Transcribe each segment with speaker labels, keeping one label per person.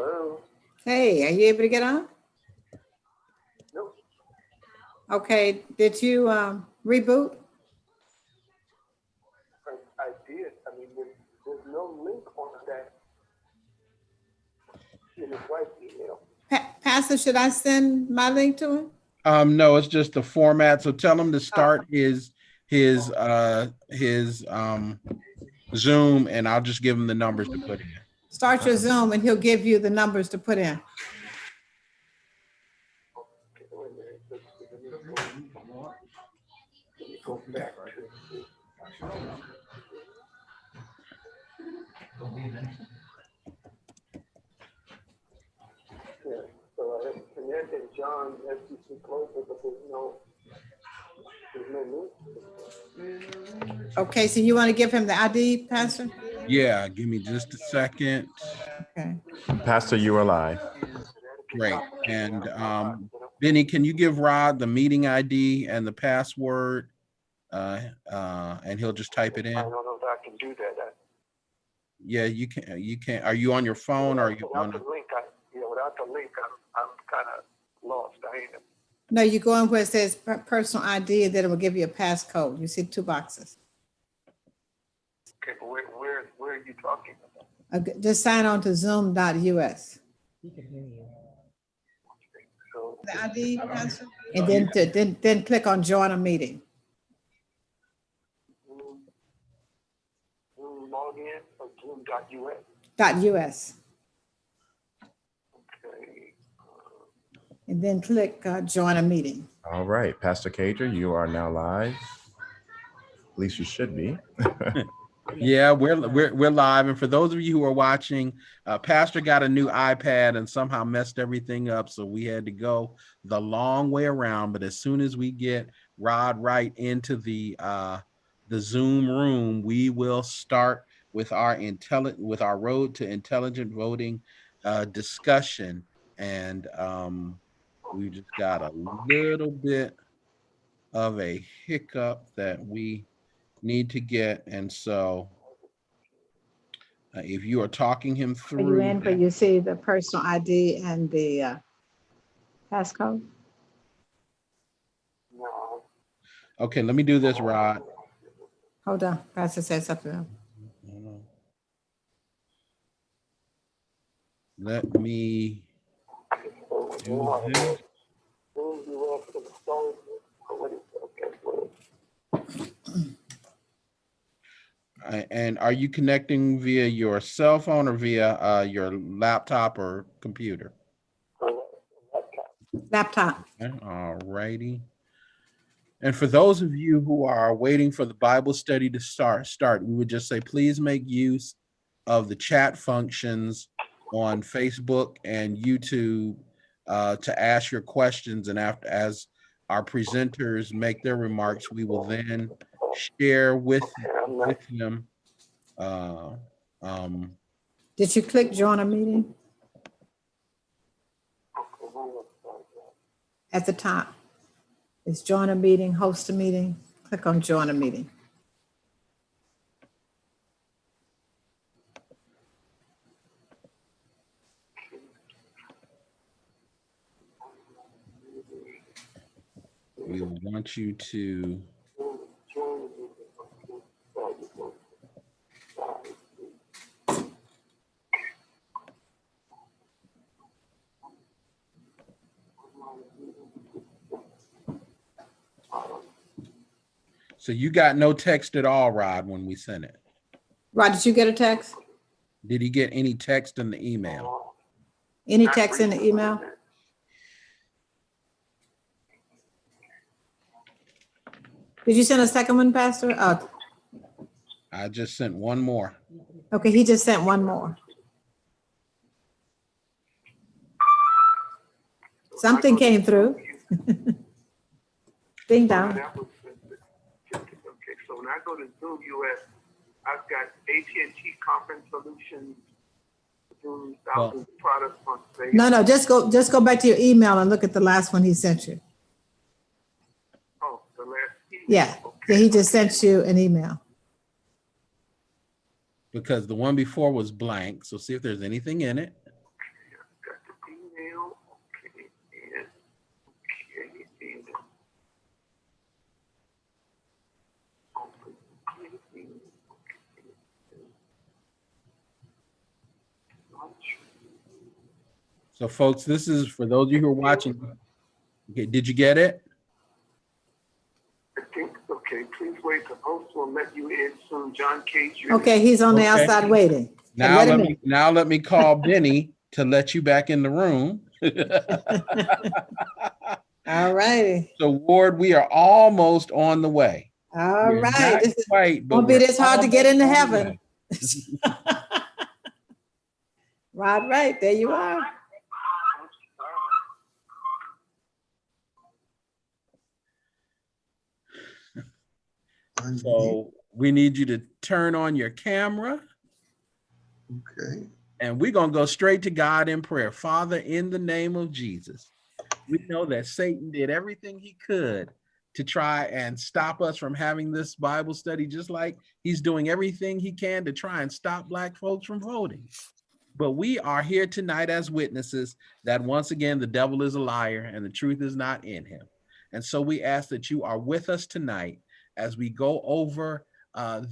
Speaker 1: Hello.
Speaker 2: Hey, are you able to get on?
Speaker 1: Nope.
Speaker 2: Okay, did you reboot?
Speaker 1: I did. I mean, there's no link on that in his wife's email.
Speaker 2: Pastor, should I send my link to him?
Speaker 3: No, it's just the format. So tell him to start his Zoom, and I'll just give him the numbers to put in.
Speaker 2: Start your Zoom and he'll give you the numbers to put in.
Speaker 1: Okay, wait a minute. Let me go back to yeah, so I have Connect and John FCC closer, but there's no link.
Speaker 2: Okay, so you want to give him the ID, Pastor?
Speaker 3: Yeah, give me just a second.
Speaker 2: Okay.
Speaker 4: Pastor, you are live.
Speaker 3: Great. And Benny, can you give Rod the meeting ID and the password? And he'll just type it in.
Speaker 1: I don't know if I can do that.
Speaker 3: Yeah, you can. You can. Are you on your phone or are you on?
Speaker 1: Without the link, without the link, I'm kind of lost. I am.
Speaker 2: No, you go in where it says personal ID, and then it will give you a passcode. You see 2 boxes.
Speaker 1: Okay, but where are you talking about?
Speaker 2: Okay, just sign on to zoom.us.
Speaker 1: So
Speaker 2: The ID, Pastor? And then click on join a meeting.
Speaker 1: Zoom login or Zoom.us.
Speaker 2: .us.
Speaker 1: Okay.
Speaker 2: And then click join a meeting.
Speaker 4: All right, Pastor Cager, you are now live. At least you should be.
Speaker 3: Yeah, we're live. And for those of you who are watching, Pastor got a new iPad and somehow messed everything up. So we had to go the long way around. But as soon as we get Rod Wright into the Zoom room, we will start with our road to intelligent voting discussion. And we just got a little bit of a hiccup that we need to get. And so if you are talking him through.
Speaker 2: Are you in, but you see the personal ID and the passcode?
Speaker 1: No.
Speaker 3: Okay, let me do this, Rod.
Speaker 2: Hold on, Pastor said something.
Speaker 3: Let me do this. And are you connecting via your cell phone or via your laptop or computer?
Speaker 2: Laptop.
Speaker 3: Okay, all righty. And for those of you who are waiting for the Bible study to start, we would just say, please make use of the chat functions on Facebook and YouTube to ask your questions. And as our presenters make their remarks, we will then share with them.
Speaker 2: Did you click join a meeting? At the top, it's join a meeting, host a meeting. Click on join a meeting.
Speaker 3: We will want you to So you got no text at all, Rod, when we sent it?
Speaker 2: Rod, did you get a text?
Speaker 3: Did he get any text in the email?
Speaker 2: Any text in the email? Did you send a second one, Pastor? Oh,
Speaker 3: I just sent one more.
Speaker 2: okay, he just sent one more. Something came through. Ding dong.
Speaker 1: Okay, so when I go to Zoom US, I've got AT&T Conference Solutions, Zoom thousands of products on sale.
Speaker 2: No, just go back to your email and look at the last one he sent you.
Speaker 1: Oh, the last email.
Speaker 2: Yeah,
Speaker 1: Okay.
Speaker 2: yeah, he just sent you an email.
Speaker 3: Because the one before was blank. So see if there's anything in it. So folks, this is for those of you who are watching. Okay, did you get it?
Speaker 1: I think, okay, please wait. The host will let you in soon. John Cage.
Speaker 2: Okay, he's on the
Speaker 3: Okay.
Speaker 2: outside waiting.
Speaker 3: Now let me call Benny to let you back in the room.
Speaker 2: All righty.
Speaker 3: So Ward, we are almost on the way.
Speaker 2: All
Speaker 3: We're
Speaker 2: right.
Speaker 3: not
Speaker 2: This is
Speaker 3: quite, but
Speaker 2: won't be
Speaker 3: we're
Speaker 2: this hard to get into
Speaker 3: almost on the
Speaker 2: heaven.
Speaker 3: way.
Speaker 2: Right, there you are.
Speaker 3: So we need you to turn on your camera.
Speaker 5: Okay.
Speaker 3: And we're going to go straight to God in prayer. Father, in the name of Jesus, we know that Satan did everything he could to try and stop us from having this Bible study, just like he's doing everything he can to try and stop Black folks from voting. But we are here tonight as witnesses that once again, the devil is a liar and the truth is not in him. And so we ask that you are with us tonight as we go over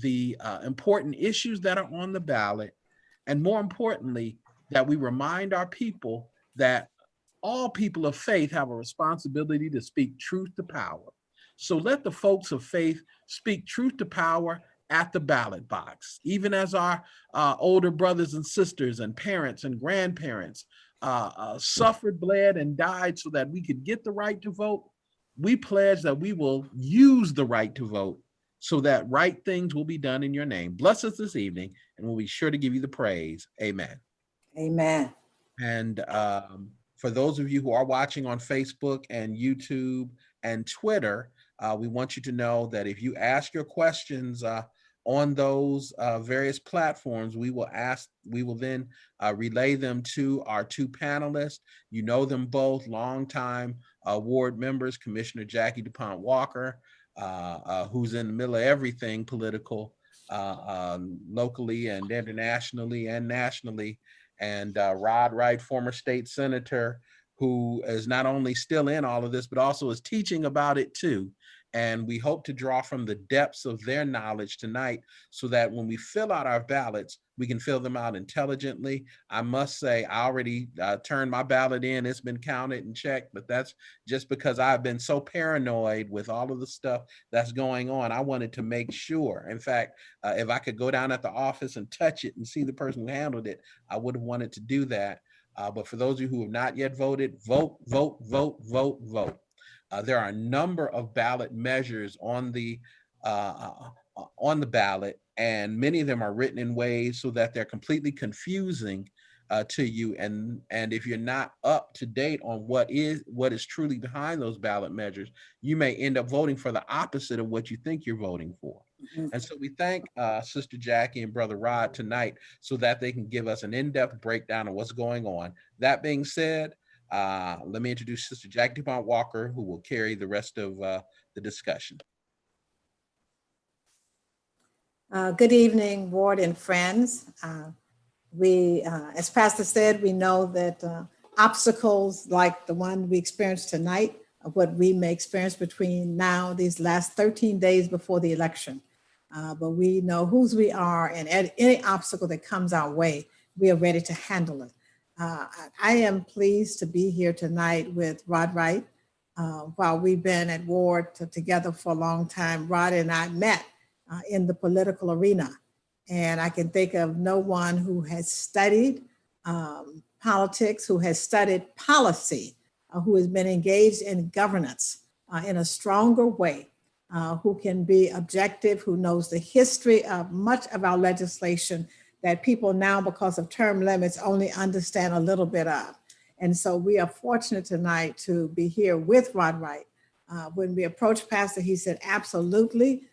Speaker 3: the important issues that are on the ballot. And more importantly, that we remind our people that all people of faith have a responsibility to speak truth to power. So let the folks of faith speak truth to power at the ballot box, even as our older brothers and sisters and parents and grandparents suffered, bled, and died so that we could get the right to vote. We pledge that we will use the right to vote so that right things will be done in your name. Bless us this evening, and we'll be sure to give you the praise. Amen.
Speaker 2: Amen.
Speaker 3: And for those of you who are watching on Facebook and YouTube and Twitter, we want you to know that if you ask your questions on those various platforms, we will then relay them to our two panelists. You know them both, longtime ward members, Commissioner Jackie DuPont Walker, who's in the middle of everything political, locally and internationally and nationally, and Rod Wright, former state senator, who is not only still in all of this, but also is teaching about it too. And we hope to draw from the depths of their knowledge tonight so that when we fill out our ballots, we can fill them out intelligently. I must say, I already turned my ballot in. It's been counted and checked, but that's just because I've been so paranoid with all of the stuff that's going on. I wanted to make sure. In fact, if I could go down at the office and touch it and see the person who handled it, I would have wanted to do that. But for those of you who have not yet voted, vote, vote, vote, vote, vote. There are a number of ballot measures on the ballot, and many of them are written in ways so that they're completely confusing to you. And if you're not up to date on what is truly behind those ballot measures, you may end up voting for the opposite of what you think you're voting for. Mm-hmm. And so we thank Sister Jackie and Brother Rod tonight so that they can give us an in-depth breakdown of what's going on. That being said, let me introduce Sister Jackie DuPont Walker, who will carry the rest of the discussion.
Speaker 2: Good evening, Ward and friends. As Pastor said, we know that obstacles like the one we experienced tonight are what we may experience between now, these last 13 days before the election. But we know whose we are, and any obstacle that comes our way, we are ready to handle it. I am pleased to be here tonight with Rod Wright. While we've been at Ward together for a long time, Rod and I met in the political arena. And I can think of no one who has studied politics, who has studied policy, who has been engaged in governance in a stronger way, who can be objective, who knows the history of much of our legislation that people now, because of term limits, only understand a little bit of. And so we are fortunate tonight to be here with Rod Wright. When we approached Pastor, he said, absolutely,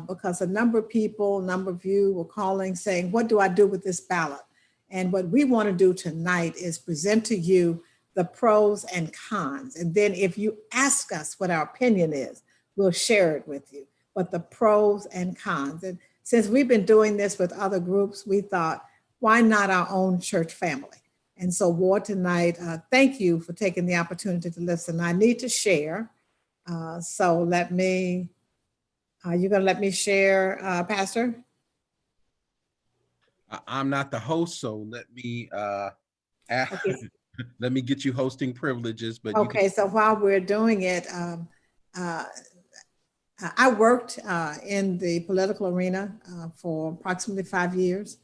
Speaker 2: because a number of people, a number of you were calling saying, what do I do with this ballot? And what we want to do tonight is present to you the pros and cons. And then if you ask us what our opinion is, we'll share it with you, but the pros and cons. And since we've been doing this with other groups, we thought, why not our own church family? And so Ward tonight, thank you for taking the opportunity to listen. I need to share. So let me, you're gonna let me share, Pastor?
Speaker 3: I'm not the host, so let me ask.
Speaker 2: Okay.
Speaker 3: Let me get you hosting privileges, but you
Speaker 2: Okay, so while we're doing it, I worked in the political arena for approximately 5 years.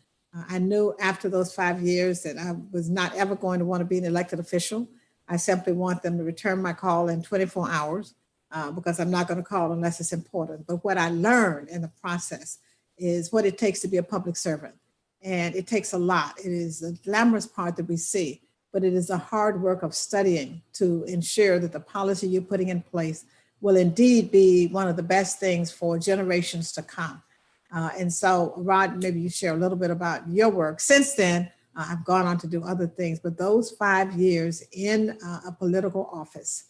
Speaker 2: I knew after those 5 years that I was not ever going to want to be an elected official. I simply want them to return my call in 24 hours because I'm not going to call unless it's important. But what I learned in the process is what it takes to be a public servant. And it takes a lot. It is the glamorous part that we see, but it is the hard work of studying to ensure that the policy you're putting in place will indeed be one of the best things for generations to come. And so, Rod, maybe you share a little bit about your work. Since then, I've gone on to do other things, but those 5 years in a political office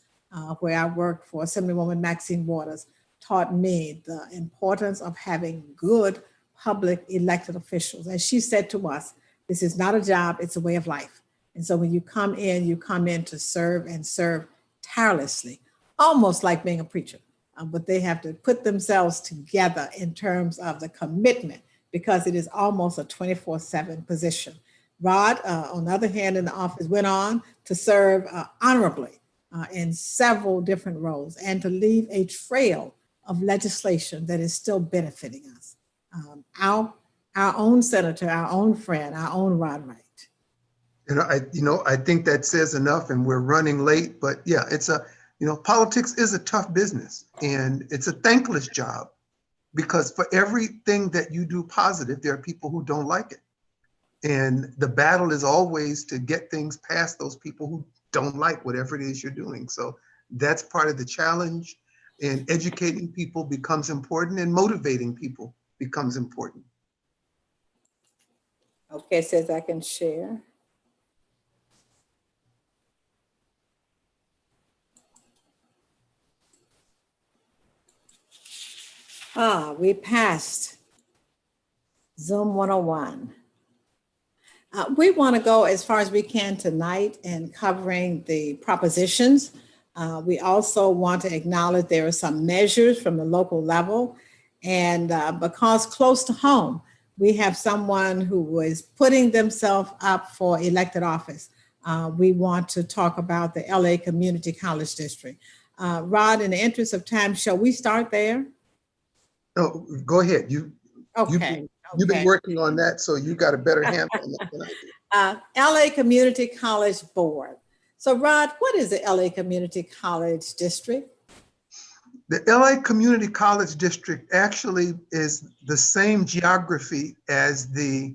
Speaker 2: where I worked for Assemblywoman Maxine Waters taught me the importance of having good public elected officials. As she said to us, this is not a job, it's a way of life. And so when you come in to serve and serve tirelessly, almost like being a preacher. But they have to put themselves together in terms of the commitment because it is almost a 24/7 position. Rod, on the other hand, in the office, went on to serve honorably in several different roles and to leave a trail of legislation that is still benefiting us. Our own senator, our own friend, our own Rod Wright.
Speaker 5: I think that says enough, and we're running late, but yeah, politics is a tough business and it's a thankless job because for everything that you do positive, there are people who don't like it. And the battle is always to get things past those people who don't like whatever it is you're doing. So that's part of the challenge, and educating people becomes important and motivating people becomes important.
Speaker 2: Okay, says I can share. We passed Zoom 101. We want to go as far as we can tonight in covering the propositions. We also want to acknowledge there are some measures from the local level. And because close to home, we have someone who is putting themselves up for elected office. We want to talk about the LA Community College District. Rod, in the interest of time, shall we start there?
Speaker 5: No, go ahead. You've been working on that, so you got a better handle on that than I do.
Speaker 2: LA Community College Board. So Rod, what is the LA Community College District?
Speaker 5: The LA Community College District actually is the same geography as the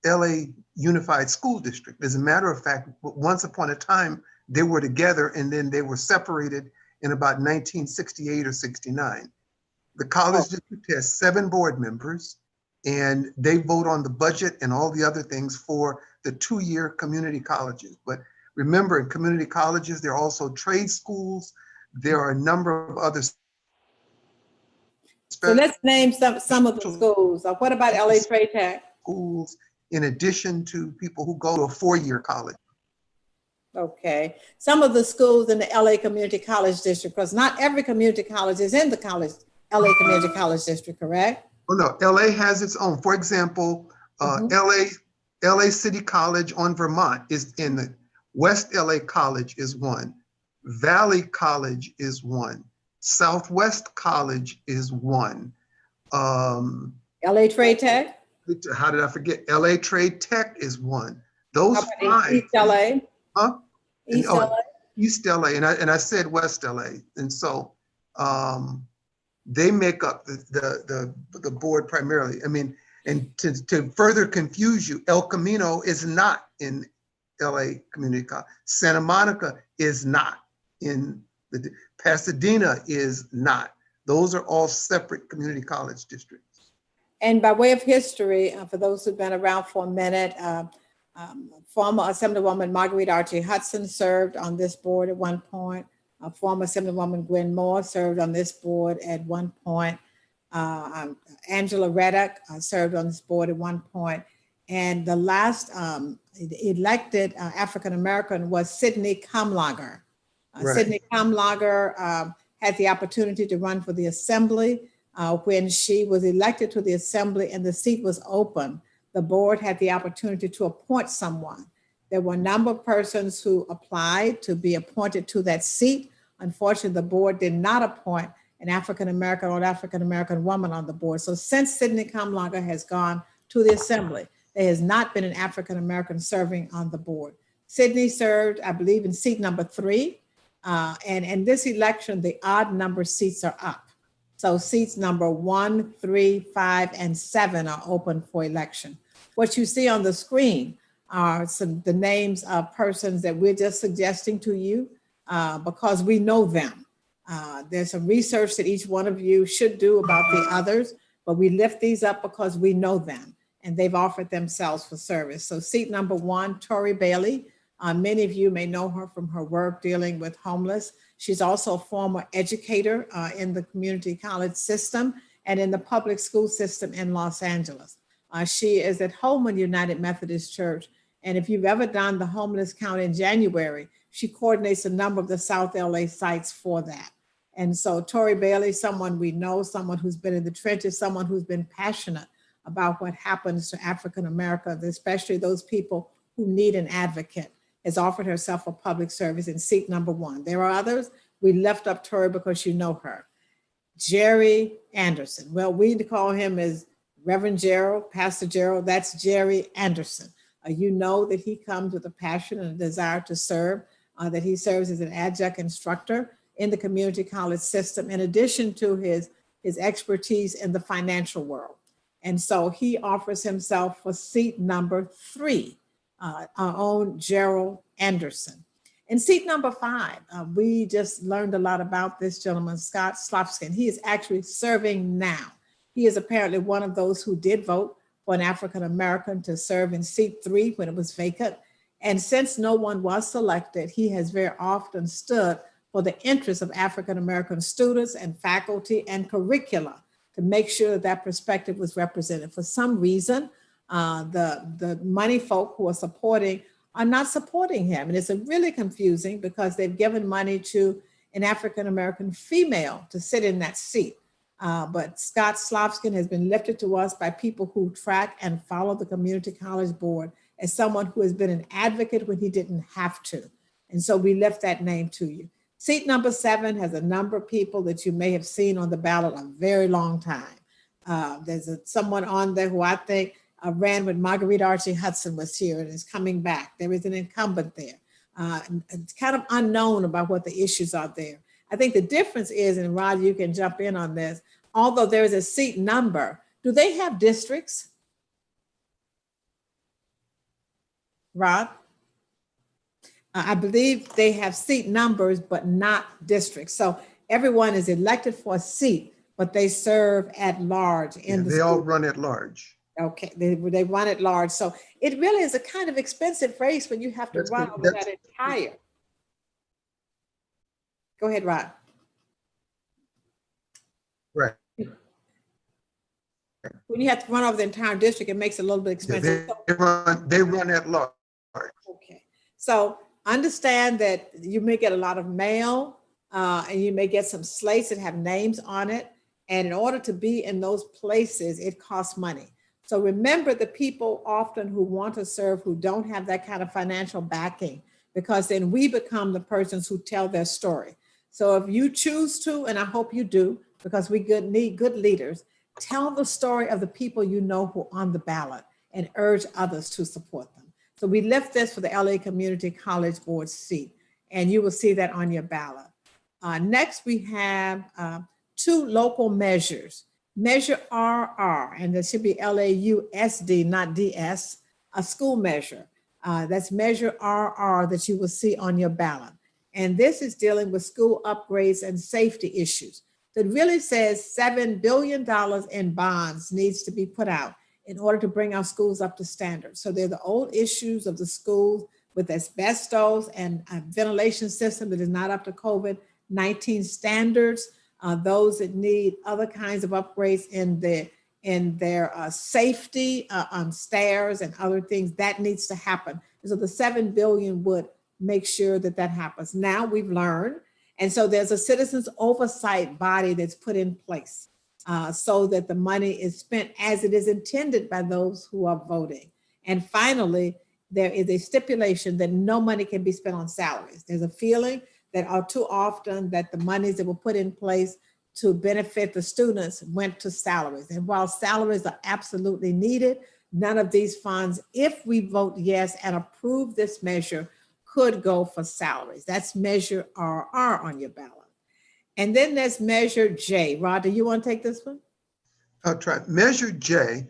Speaker 5: LA Unified School District. As a matter of fact, once upon a time, they were together and then they were separated in about 1968 or 69. The college district has 7 board members, and they vote on the budget and all the other things for the 2-year community colleges. But remember, in community colleges, there are also trade schools. There are a number of other.
Speaker 2: So let's name some of the schools. What about LA Trade Tech?
Speaker 5: Schools, in addition to people who go to a 4-year college.
Speaker 2: Okay. Some of the schools in the LA Community College District, because not every community college is in the LA Community College District, correct?
Speaker 5: Oh, no, LA has its own. For example, LA City College on Vermont is in the West LA College is one. Valley College is one. Southwest College is one.
Speaker 2: LA Trade Tech?
Speaker 5: How did I forget? LA Trade Tech is one. Those 5.
Speaker 2: East LA?
Speaker 5: Huh?
Speaker 2: East LA?
Speaker 5: East LA, and I said West LA. And so they make up the board primarily. I mean, and to further confuse you, El Camino is not in LA Community College. Santa Monica is not in the, Pasadena is not. Those are all separate community college districts.
Speaker 2: And by way of history, for those who've been around for a minute, former Assemblywoman Marguerite Archie Hudson served on this board at one point. Former Assemblywoman Gwen Moore served on this board at one point. Angela Reddick served on this board at one point. And the last elected African-American was Sidney Kamlager.
Speaker 5: Right.
Speaker 2: Sidney Kamlager had the opportunity to run for the Assembly. When she was elected to the Assembly and the seat was open, the board had the opportunity to appoint someone. There were a number of persons who applied to be appointed to that seat. Unfortunately, the board did not appoint an African-American or African-American woman on the board. So since Sydney Kamlaga has gone to the assembly, there has not been an African-American serving on the board. Sydney served, I believe, in seat number 3. And in this election, the odd number seats are up. So seats number 1, 3, 5, and 7 are open for election. What you see on the screen are the names of persons that we're just suggesting to you because we know them. There's some research that each one of you should do about the others, but we lift these up because we know them and they've offered themselves for service. So seat number 1, Tori Bailey. Many of you may know her from her work dealing with homeless. She's also a former educator in the community college system and in the public school system in Los Angeles. She is at Holman United Methodist Church. And if you've ever done the homeless count in January, she coordinates a number of the South LA sites for that. And so Tori Bailey, someone we know, someone who's been in the trenches, someone who's been passionate about what happens to African Americans, especially those people who need an advocate, has offered herself for public service in seat number 1. There are others. We left up Tori because you know her. Jerry Anderson. Well, we call him as Reverend Gerald, Pastor Gerald. That's Jerry Anderson. You know that he comes with a passion and a desire to serve, that he serves as an adjunct instructor in the community college system, in addition to his expertise in the financial world. And so he offers himself for seat number 3, our own Gerald Anderson. In seat number 5, we just learned a lot about this gentleman, Scott Slopskin. He is actually serving now. He is apparently one of those who did vote for an African-American to serve in seat 3 when it was vacant. And since no one was selected, he has very often stood for the interests of African-American students and faculty and curricula to make sure that that perspective was represented. For some reason, the money folk who are supporting are not supporting him. And it's really confusing because they've given money to an African-American female to sit in that seat. But Scott Slopskin has been lifted to us by people who track and follow the community college board as someone who has been an advocate when he didn't have to. And so we lift that name to you. Seat number 7 has a number of people that you may have seen on the ballot a very long time. There's someone on there who I think ran when Marguerite Archie Hudson was here and is coming back. There is an incumbent there. It's kind of unknown about what the issues are there. I think the difference is, and Rod, you can jump in on this, although there is a seat number, do they have districts? Rod? I believe they have seat numbers, but not districts. So everyone is elected for a seat, but they serve at large.
Speaker 5: They all run at large.
Speaker 2: Okay, they run at large. So it really is a kind of expensive race when you have to run over that entire. Go ahead, Rod.
Speaker 5: Right.
Speaker 2: When you have to run over the entire district, it makes it a little bit expensive.
Speaker 5: They run at large.
Speaker 2: Okay, so understand that you may get a lot of mail and you may get some slates that have names on it. And in order to be in those places, it costs money. So remember the people often who want to serve who don't have that kind of financial backing, because then we become the persons who tell their story. So if you choose to, and I hope you do, because we need good leaders, tell the story of the people you know who are on the ballot and urge others to support them. So we lift this for the LA Community College Board seat, and you will see that on your ballot. Next, we have 2 local measures. Measure RR, and there should be LAUSD, not DS, a school measure. That's Measure RR that you will see on your ballot. And this is dealing with school upgrades and safety issues. So it really says $7 billion in bonds needs to be put out in order to bring our schools up to standard. So they're the old issues of the schools with asbestos and a ventilation system that is not up to COVID-19 standards. Those that need other kinds of upgrades in their safety on stairs and other things, that needs to happen. And so the $7 billion would make sure that that happens. Now we've learned, and so there's a citizens oversight body that's put in place so that the money is spent as it is intended by those who are voting. And finally, there is a stipulation that no money can be spent on salaries. There's a feeling that too often that the monies that were put in place to benefit the students went to salaries. And while salaries are absolutely needed, none of these funds, if we vote yes and approve this measure, could go for salaries. That's Measure RR on your ballot. And then there's Measure J. Rod, do you want to take this one?
Speaker 5: I'll try. Measure J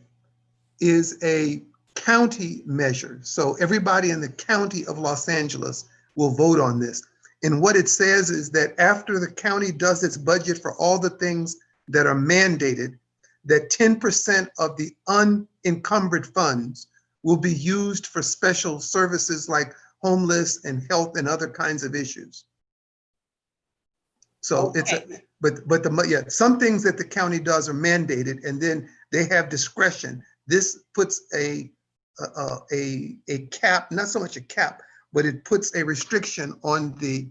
Speaker 5: is a county measure. So everybody in the county of Los Angeles will vote on this. And what it says is that after the county does its budget for all the things that are mandated, that 10% of the unencumbered funds will be used for special services like homeless and health and other kinds of issues. So
Speaker 2: Okay.
Speaker 5: some things that the county does are mandated, and then they have discretion. This puts a cap, not so much a cap, but it puts a restriction on the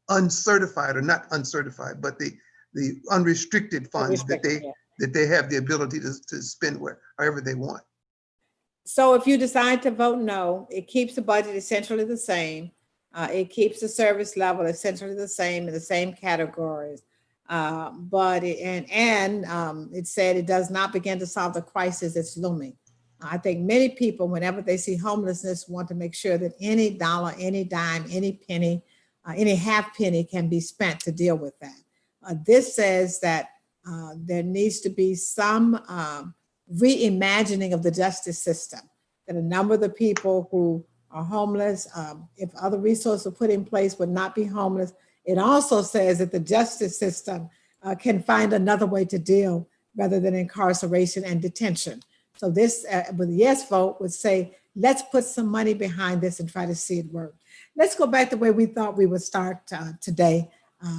Speaker 5: uncertified, or not uncertified, but the unrestricted funds that they have the ability to spend however they want.
Speaker 2: So if you decide to vote no, it keeps the budget essentially the same. It keeps the service level essentially the same in the same categories. But it said it does not begin to solve the crisis that's looming. I think many people, whenever they see homelessness, want to make sure that any dollar, any dime, any penny, any half penny can be spent to deal with that. This says that there needs to be some reimagining of the justice system, that a number of the people who are homeless, if other resources are put in place, would not be homeless. It also says that the justice system can find another way to deal rather than incarceration and detention. So this, with a yes vote, would say, let's put some money behind this and try to see it work. Let's go back the way we thought we would start today.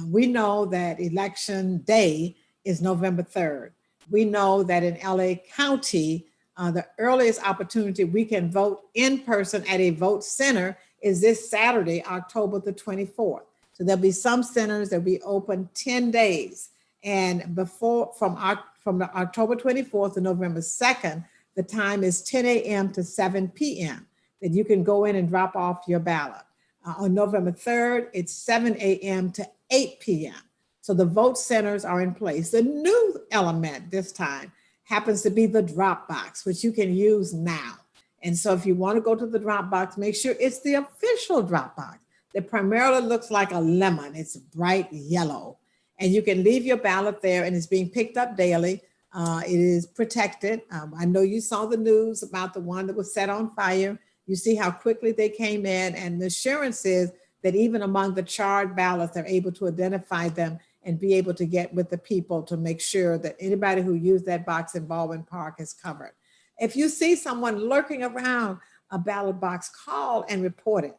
Speaker 2: We know that election day is November 3rd. We know that in LA County, the earliest opportunity we can vote in person at a vote center is this Saturday, October the 24th. So there'll be some centers that will be open 10 days. And from October 24th to November 2nd, the time is 10 a.m. to 7 p.m. that you can go in and drop off your ballot. On November 3rd, it's 7 a.m. to 8 p.m. So the vote centers are in place. The new element this time happens to be the drop box, which you can use now. And so if you want to go to the drop box, make sure it's the official drop box that primarily looks like a lemon. It's bright yellow. And you can leave your ballot there, and it's being picked up daily. It is protected. I know you saw the news about the one that was set on fire. You see how quickly they came in, and the assurance is that even among the charred ballots, they're able to identify them and be able to get with the people to make sure that anybody who used that box in Baldwin Park is covered. If you see someone lurking around a ballot box, call and report it,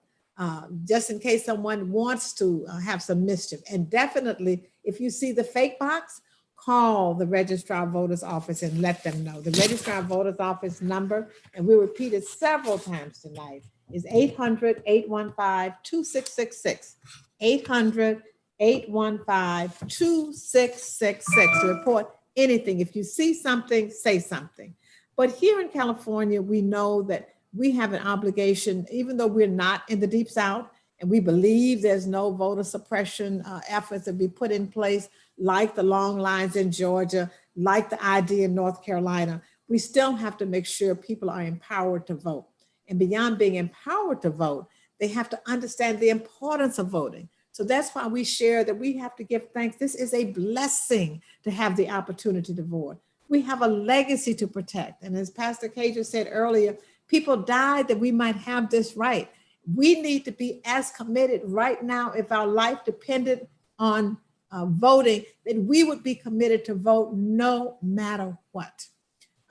Speaker 2: just in case someone wants to have some mischief. And definitely, if you see the fake box, call the registrar voters office and let them know. The registrar voters office number, and we repeat it several times tonight, is 800-815-2666. 800-815-2666 to report anything. If you see something, say something. But here in California, we know that we have an obligation, even though we're not in the Deep South, and we believe there's no voter suppression efforts that be put in place, like the long lines in Georgia, like the ID in North Carolina, we still have to make sure people are empowered to vote. And beyond being empowered to vote, they have to understand the importance of voting. So that's why we share that we have to give thanks. This is a blessing to have the opportunity to vote. We have a legacy to protect. And as Pastor Cager said earlier, people died that we might have this right. We need to be as committed right now, if our life depended on voting, that we would be committed to vote no matter what.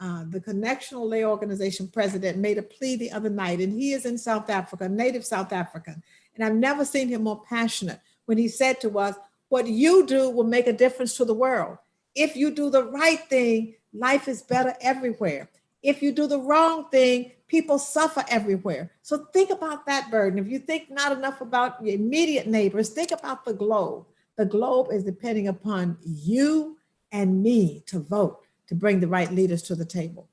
Speaker 2: The Connectional Lay Organization president made a plea the other night, and he is in South Africa, native South African. And I've never seen him more passionate when he said to us, what you do will make a difference to the world. If you do the right thing, life is better everywhere. If you do the wrong thing, people suffer everywhere. So think about that burden. If you think not enough about your immediate neighbors, think about the globe. The globe is depending upon you and me to vote, to bring the right leaders to the table.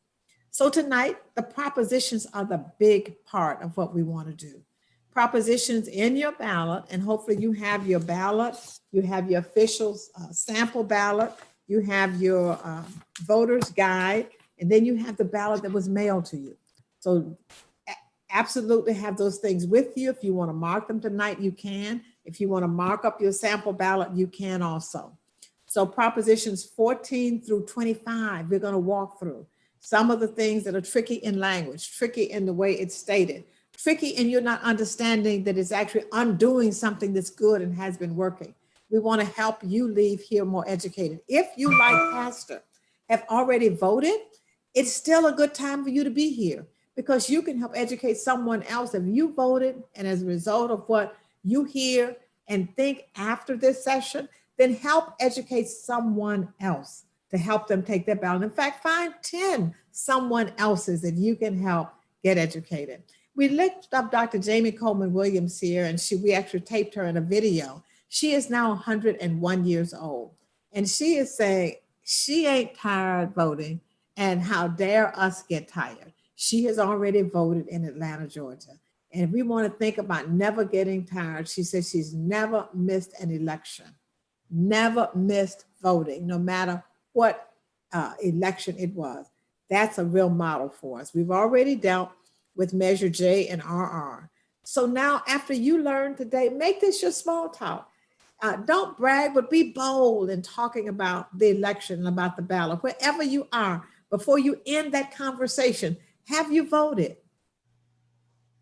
Speaker 2: So tonight, the propositions are the big part of what we want to do. Propositions in your ballot, and hopefully you have your ballot, you have your official sample ballot, you have your voter's guide, and then you have the ballot that was mailed to you. So absolutely have those things with you. If you want to mark them tonight, you can. If you want to mark up your sample ballot, you can also. So propositions 14 through 25, we're going to walk through. Some of the things that are tricky in language, tricky in the way it's stated, tricky in you're not understanding that it's actually undoing something that's good and has been working. We want to help you leave here more educated. If you, like Pastor, have already voted, it's still a good time for you to be here because you can help educate someone else. If you voted and as a result of what you hear and think after this session, then help educate someone else to help them take their ballot. In fact, find 10 someone else's that you can help get educated. We looked up Dr. Jamie Coleman Williams here, and we actually taped her in a video. She is now 101 years old, and she is saying she ain't tired voting, and how dare us get tired. She has already voted in Atlanta, Georgia. And if we want to think about never getting tired, she says she's never missed an election, never missed voting, no matter what election it was. That's a real model for us. We've already dealt with Measure J and RR. So now after you learn today, make this your small talk. Don't brag, but be bold in talking about the election and about the ballot. Wherever you are, before you end that conversation, have you voted?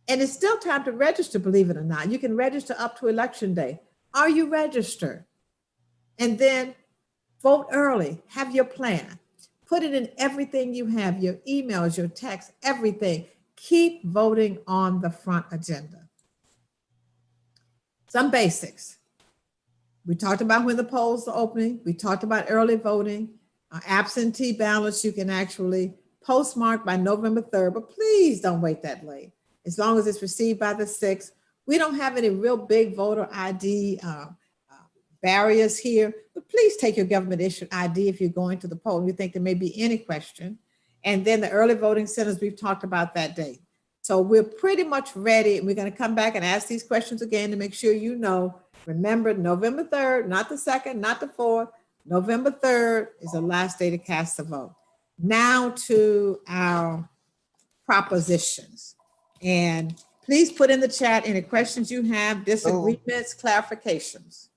Speaker 2: And it's still time to register, believe it or not. You can register up to Election Day. Are you registered? And then vote early, have your plan. Put it in everything you have, your emails, your texts, everything. Keep voting on the front agenda. Some basics. We talked about when the polls are opening. We talked about early voting. Absentee ballots, you can actually postmark by November 3rd, but please don't wait that late. As long as it's received by the 6th. We don't have any real big voter ID barriers here, but please take your government issued ID if you're going to the poll and you think there may be any question. And then the early voting centers, we've talked about that date. So we're pretty much ready. And we're going to come back and ask these questions again to make sure you know. Remember, November 3rd, not the 2nd, not the 4th. November 3rd is the last day to cast the vote. Now to our propositions. And please put in the chat any questions you have, disagreements, clarifications.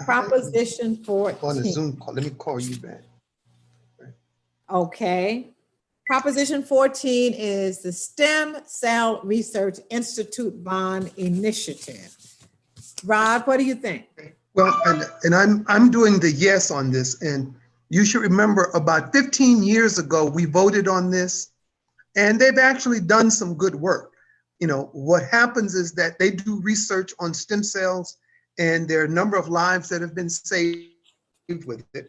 Speaker 2: Proposition 14.
Speaker 5: On a Zoom call, let me call you back.
Speaker 2: Okay. Proposition 14 is the Stem Cell Research Institute Bond Initiative. Rod, what do you think?
Speaker 5: Well, and I'm doing the yes on this, and you should remember about 15 years ago, we voted on this, and they've actually done some good work. You know, what happens is that they do research on stem cells, and there are a number of lives that have been saved with it.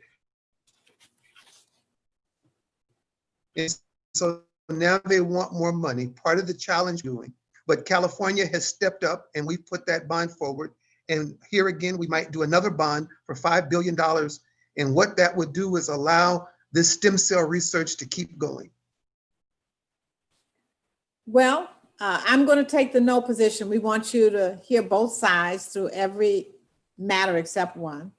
Speaker 5: And so now they want more money, part of the challenge doing. But California has stepped up and we put that bond forward. And here again, we might do another bond for $5 billion. And what that would do is allow this stem cell research to keep going.
Speaker 2: Well, I'm going to take the no position. We want you to hear both sides through every matter except one.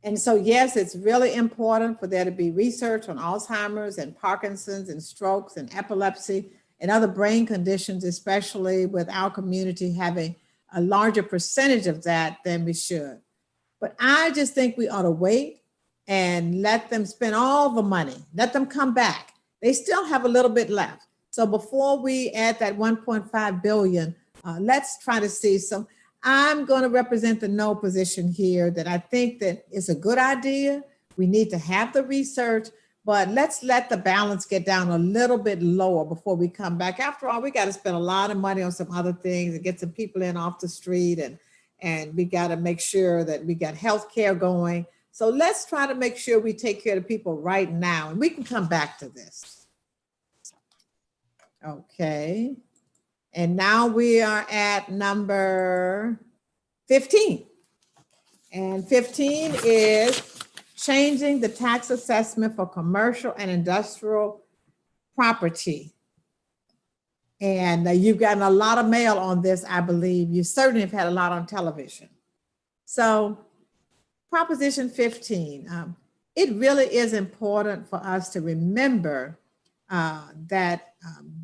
Speaker 2: And so, yes, it's really important for there to be research on Alzheimer's and Parkinson's and strokes and epilepsy and other brain conditions, especially with our community having a larger percentage of that than we should. But I just think we ought to wait and let them spend all the money. Let them come back. They still have a little bit left. So before we add that 1.5 billion, let's try to see some. I'm going to represent the no position here, that I think that it's a good idea. We need to have the research, but let's let the balance get down a little bit lower before we come back. After all, we got to spend a lot of money on some other things and get some people in off the street, and we got to make sure that we got healthcare going. So let's try to make sure we take care of people right now, and we can come back to this. Okay. And now we are at number 15. And 15 is changing the tax assessment for commercial and industrial property. And you've gotten a lot of mail on this, I believe. You certainly have had a lot on television. So Proposition 15, it really is important for us to remember that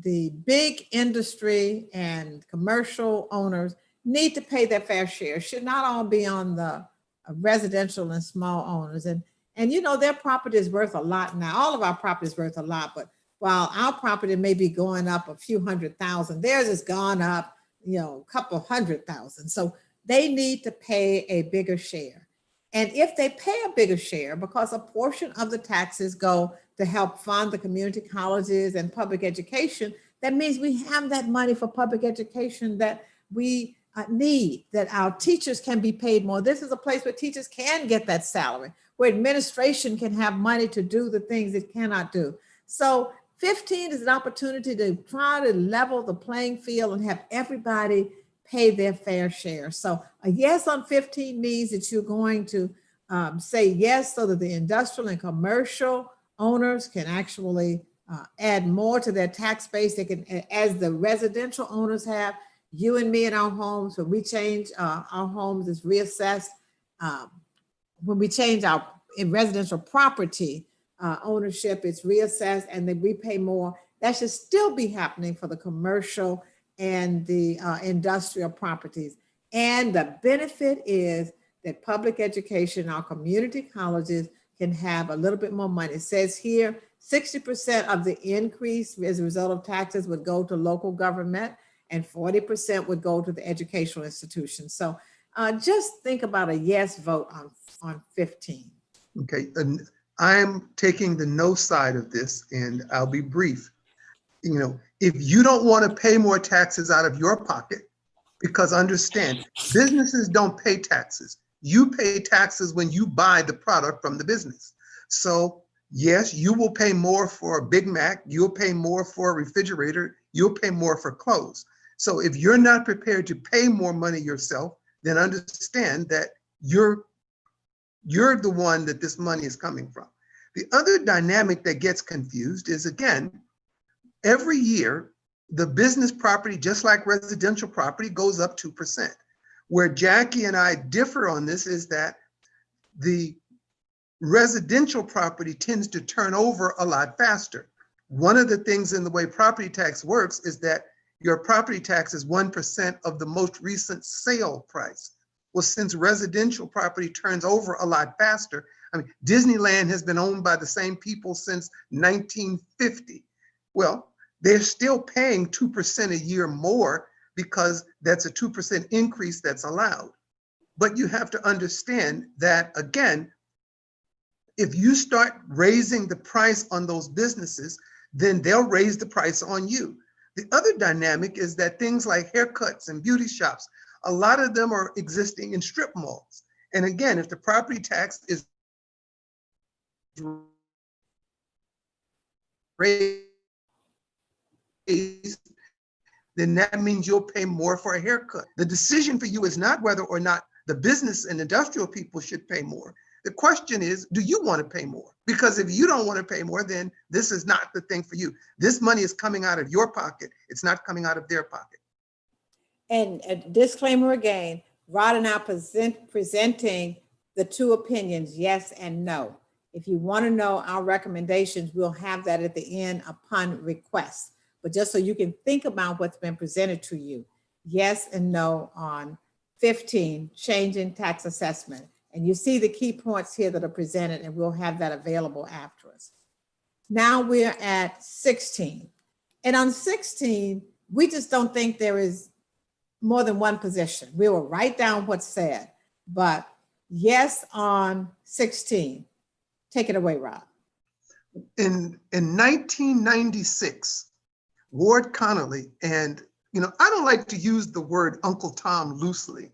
Speaker 2: the big industry and commercial owners need to pay their fair share. It should not all be on the residential and small owners. And you know, their property is worth a lot now. All of our property is worth a lot, but while our property may be going up a few $100,000, theirs has gone up, you know, a couple $100,000. So they need to pay a bigger share. And if they pay a bigger share, because a portion of the taxes go to help fund the community colleges and public education, that means we have that money for public education that we need, that our teachers can be paid more. This is a place where teachers can get that salary, where administration can have money to do the things it cannot do. So 15 is an opportunity to try to level the playing field and have everybody pay their fair share. So a yes on 15 means that you're going to say yes so that the industrial and commercial owners can actually add more to their tax base. They can, as the residential owners have, you and me in our homes, when we change our homes is reassessed. When we change our in residential property, ownership, it's reassessed and then we pay more. That should still be happening for the commercial and the industrial properties. And the benefit is that public education, our community colleges can have a little bit more money. It says here, 60% of the increase as a result of taxes would go to local government and 40% would go to the educational institutions. So just think about a yes vote on 15.
Speaker 5: Okay, and I'm taking the no side of this, and I'll be brief. You know, if you don't want to pay more taxes out of your pocket, because understand, businesses don't pay taxes. You pay taxes when you buy the product from the business. So yes, you will pay more for a Big Mac, you'll pay more for a refrigerator, you'll pay more for clothes. So if you're not prepared to pay more money yourself, then understand that you're the one that this money is coming from. The other dynamic that gets confused is, again, every year, the business property, just like residential property, goes up 2%. Where Jackie and I differ on this is that the residential property tends to turn over a lot faster. One of the things in the way property tax works is that your property tax is 1% of the most recent sale price. Well, since residential property turns over a lot faster, I mean, Disneyland has been owned by the same people since 1950. Well, they're still paying 2% a year more because that's a 2% increase that's allowed. But you have to understand that, again, if you start raising the price on those businesses, then they'll raise the price on you. The other dynamic is that things like haircuts and beauty shops, a lot of them are existing in strip malls. And again, if the property tax is raised, then that means you'll pay more for a haircut. The decision for you is not whether or not the business and industrial people should pay more. The question is, do you want to pay more? Because if you don't want to pay more, then this is not the thing for you. This money is coming out of your pocket. It's not coming out of their pocket.
Speaker 2: And a disclaimer again, Rod and I presenting the two opinions, yes and no. If you want to know our recommendations, we'll have that at the end upon request. But just so you can think about what's been presented to you, yes and no on 15, changing tax assessment. And you see the key points here that are presented, and we'll have that available afterwards. Now we're at 16. And on 16, we just don't think there is more than one position. We will write down what's said, but yes on 16. Take it away, Rob.
Speaker 5: In 1996, Ward Connolly, and I don't like to use the word Uncle Tom loosely,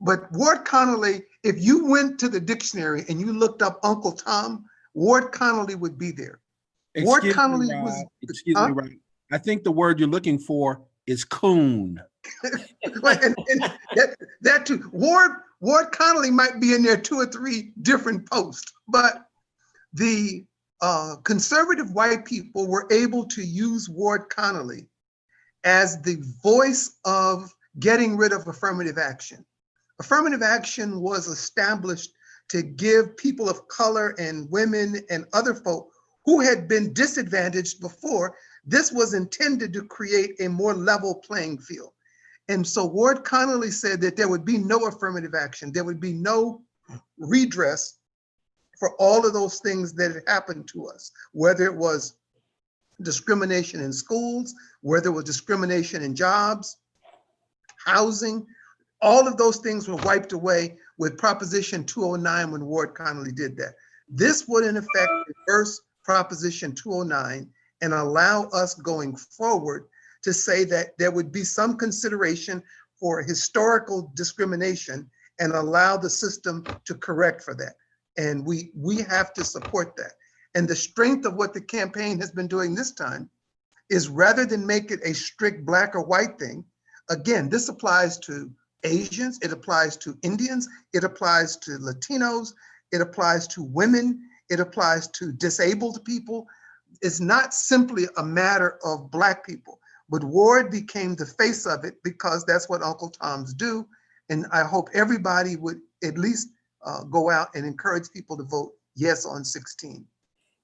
Speaker 5: but Ward Connolly, if you went to the dictionary and you looked up Uncle Tom, Ward Connolly would be there. Ward Connolly was.
Speaker 3: Excuse me, Wright. I think the word you're looking for is coon.
Speaker 5: and that too. Ward Connolly might be in there 2 or 3 different posts, but the conservative white people were able to use Ward Connolly as the voice of getting rid of affirmative action. Affirmative action was established to give people of color and women and other folk who had been disadvantaged before. This was intended to create a more level playing field. And so Ward Connolly said that there would be no affirmative action. There would be no redress for all of those things that had happened to us, whether it was discrimination in schools, whether it was discrimination in jobs, housing. All of those things were wiped away with Proposition 209 when Ward Connolly did that. This would in effect reverse Proposition 209 and allow us going forward to say that there would be some consideration for historical discrimination and allow the system to correct for that. And we have to support that. And the strength of what the campaign has been doing this time is, rather than make it a strict black or white thing, again, this applies to Asians, it applies to Indians, it applies to Latinos, it applies to women, it applies to disabled people. It's not simply a matter of black people, but Ward became the face of it because that's what Uncle Toms do. And I hope everybody would at least go out and encourage people to vote yes on 16.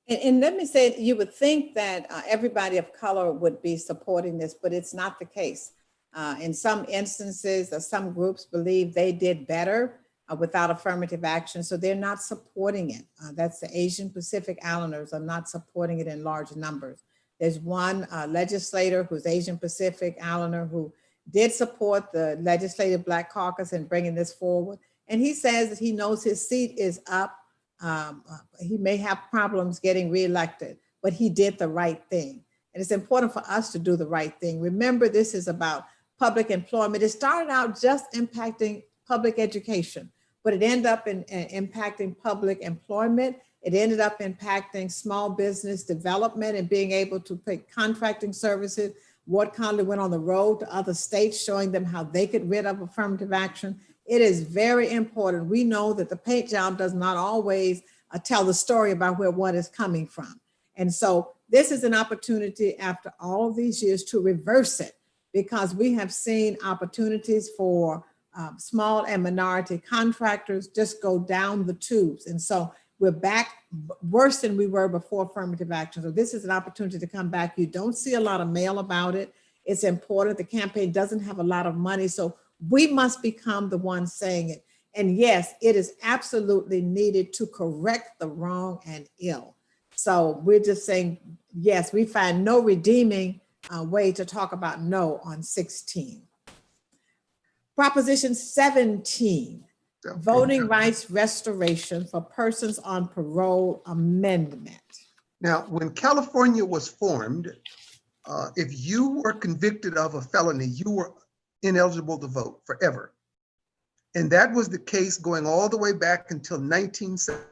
Speaker 2: And let me say, you would think that everybody of color would be supporting this, but it's not the case. In some instances, some groups believe they did better without affirmative action, so they're not supporting it. That's the Asian Pacific Islanders are not supporting it in large numbers. There's one legislator who's Asian Pacific Islander who did support the Legislative Black Caucus in bringing this forward. And he says that he knows his seat is up. He may have problems getting reelected, but he did the right thing. And it's important for us to do the right thing. Remember, this is about public employment. It started out just impacting public education, but it ended up impacting public employment. It ended up impacting small business development and being able to pay contracting services. Ward Connolly went on the road to other states, showing them how they could rid of affirmative action. It is very important. We know that the paint job does not always tell the story about where one is coming from. And so this is an opportunity after all of these years to reverse it, because we have seen opportunities for small and minority contractors just go down the tubes. And so we're back worse than we were before affirmative action. So this is an opportunity to come back. You don't see a lot of mail about it. It's important. The campaign doesn't have a lot of money. So we must become the ones saying it. And yes, it is absolutely needed to correct the wrong and ill. So we're just saying, yes, we find no redeeming way to talk about no on 16. Proposition 17, voting rights restoration for persons on parole amendment.
Speaker 5: Now, when California was formed, if you were convicted of a felony, you were ineligible to vote forever. And that was the case going all the way back until 1976.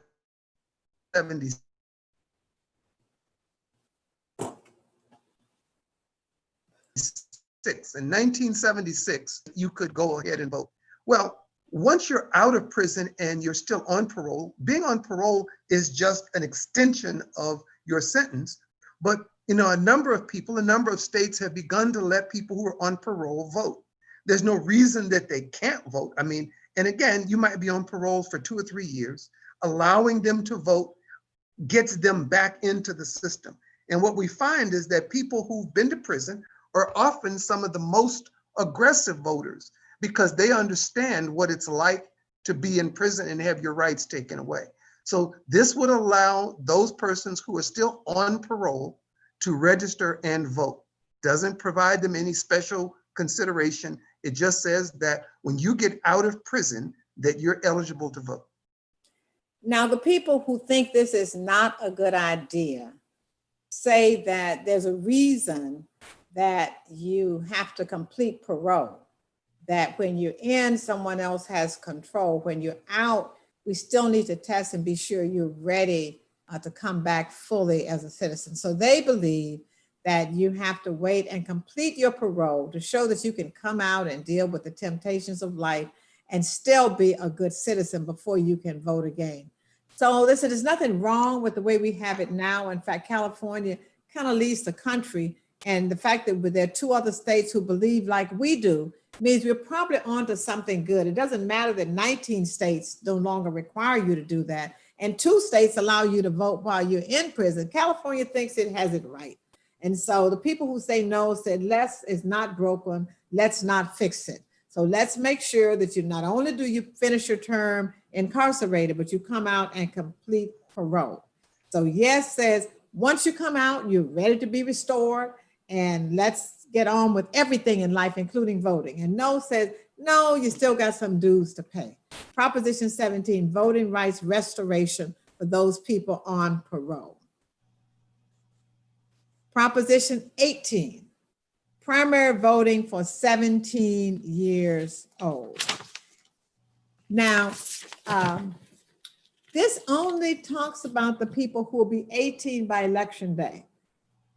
Speaker 5: In 1976, you could go ahead and vote. Well, once you're out of prison and you're still on parole, being on parole is just an extension of your sentence. But you know, a number of people, a number of states have begun to let people who are on parole vote. There's no reason that they can't vote. I mean, and again, you might be on parole for 2 or 3 years. Allowing them to vote gets them back into the system. And what we find is that people who've been to prison are often some of the most aggressive voters, because they understand what it's like to be in prison and have your rights taken away. So this would allow those persons who are still on parole to register and vote. Doesn't provide them any special consideration. It just says that when you get out of prison, that you're eligible to vote.
Speaker 2: Now, the people who think this is not a good idea say that there's a reason that you have to complete parole, that when you're in, someone else has control. When you're out, we still need to test and be sure you're ready to come back fully as a citizen. So they believe that you have to wait and complete your parole to show that you can come out and deal with the temptations of life and still be a good citizen before you can vote again. So listen, there's nothing wrong with the way we have it now. In fact, California kind of leads the country. And the fact that there are 2 other states who believe like we do means we're probably onto something good. It doesn't matter that 19 states no longer require you to do that. And 2 states allow you to vote while you're in prison. California thinks it has it right. And so the people who say no said, less is not broken, let's not fix it. So let's make sure that you not only do you finish your term incarcerated, but you come out and complete parole. So yes says, once you come out, you're ready to be restored, and let's get on with everything in life, including voting. And no says, no, you still got some dues to pay. Proposition 17, voting rights restoration for those people on parole. Proposition 18, primary voting for 17 years old. Now, this only talks about the people who will be 18 by election day.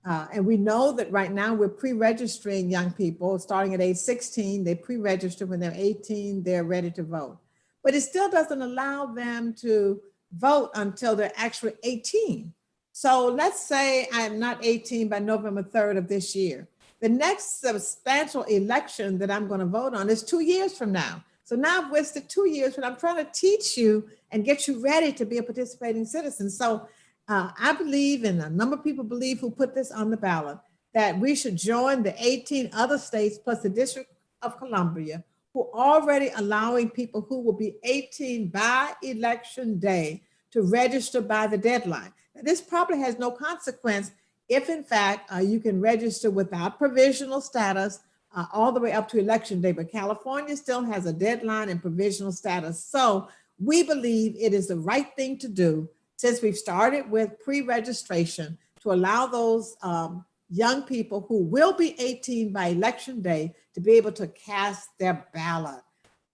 Speaker 2: And we know that right now we're pre-registering young people starting at age 16. They pre-register. When they're 18, they're ready to vote. But it still doesn't allow them to vote until they're actually 18. So let's say I'm not 18 by November 3rd of this year. The next substantial election that I'm going to vote on is 2 years from now. So now I've wasted 2 years, but I'm trying to teach you and get you ready to be a participating citizen. So I believe, and a number of people believe who put this on the ballot, that we should join the 18 other states plus the District of Columbia, who are already allowing people who will be 18 by election day to register by the deadline. Now, this probably has no consequence if in fact you can register without provisional status all the way up to election day, but California still has a deadline and provisional status. So we believe it is the right thing to do, since we've started with pre-registration, to allow those young people who will be 18 by election day to be able to cast their ballot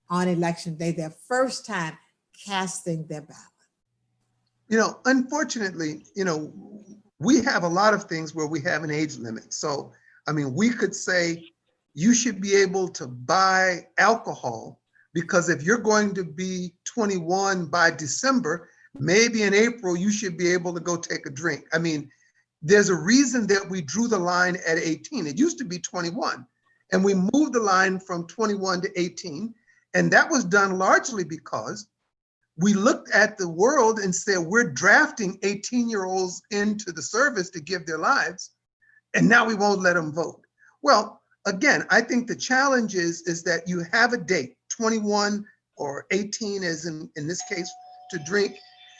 Speaker 2: on election day, their first time casting their ballot.
Speaker 5: You know, unfortunately, you know, we have a lot of things where we have an age limit. So, I mean, we could say you should be able to buy alcohol, because if you're going to be 21 by December, maybe in April, you should be able to go take a drink. I mean, there's a reason that we drew the line at 18. It used to be 21, and we moved the line from 21 to 18. And that was done largely because we looked at the world and said, we're drafting 18-year-olds into the service to give their lives, and now we won't let them vote. Well, again, I think the challenge is that you have a date, 21 or 18 as in this case, to drink.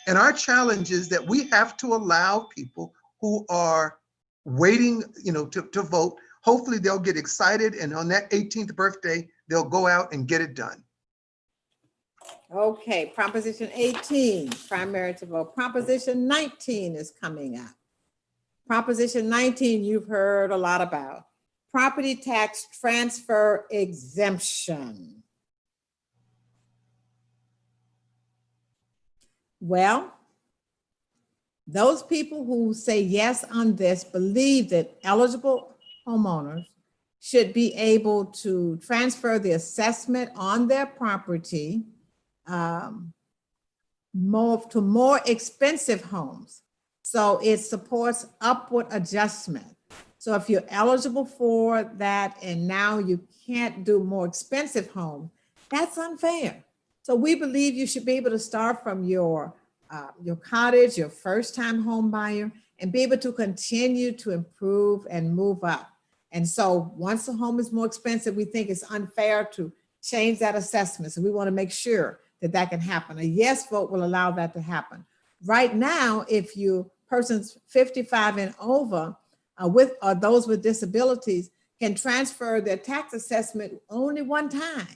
Speaker 5: And our challenge is that we have to allow people who are waiting, you know, to vote. Hopefully they'll get excited, and on that 18th birthday, they'll go out and get it done.
Speaker 2: Okay, Proposition 18, primary to vote. Proposition 19 is coming up. Proposition 19, you've heard a lot about. Property tax transfer exemption. Well, those people who say yes on this believe that eligible homeowners should be able to transfer the assessment on their property more expensive homes. So it supports upward adjustment. So if you're eligible for that and now you can't do more expensive homes, that's unfair. So we believe you should be able to start from your cottage, your first-time home buyer, and be able to continue to improve and move up. And so once the home is more expensive, we think it's unfair to change that assessment. So we want to make sure that that can happen. A yes vote will allow that to happen. Right now, if you persons 55 and over or those with disabilities can transfer their tax assessment only one time.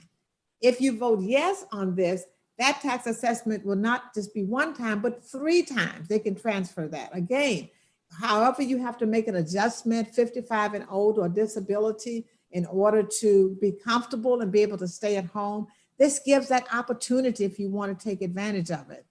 Speaker 2: If you vote yes on this, that tax assessment will not just be one time, but 3 times they can transfer that. Again, however, you have to make an adjustment, 55 and older or disability, in order to be comfortable and be able to stay at home. This gives that opportunity if you want to take advantage of it.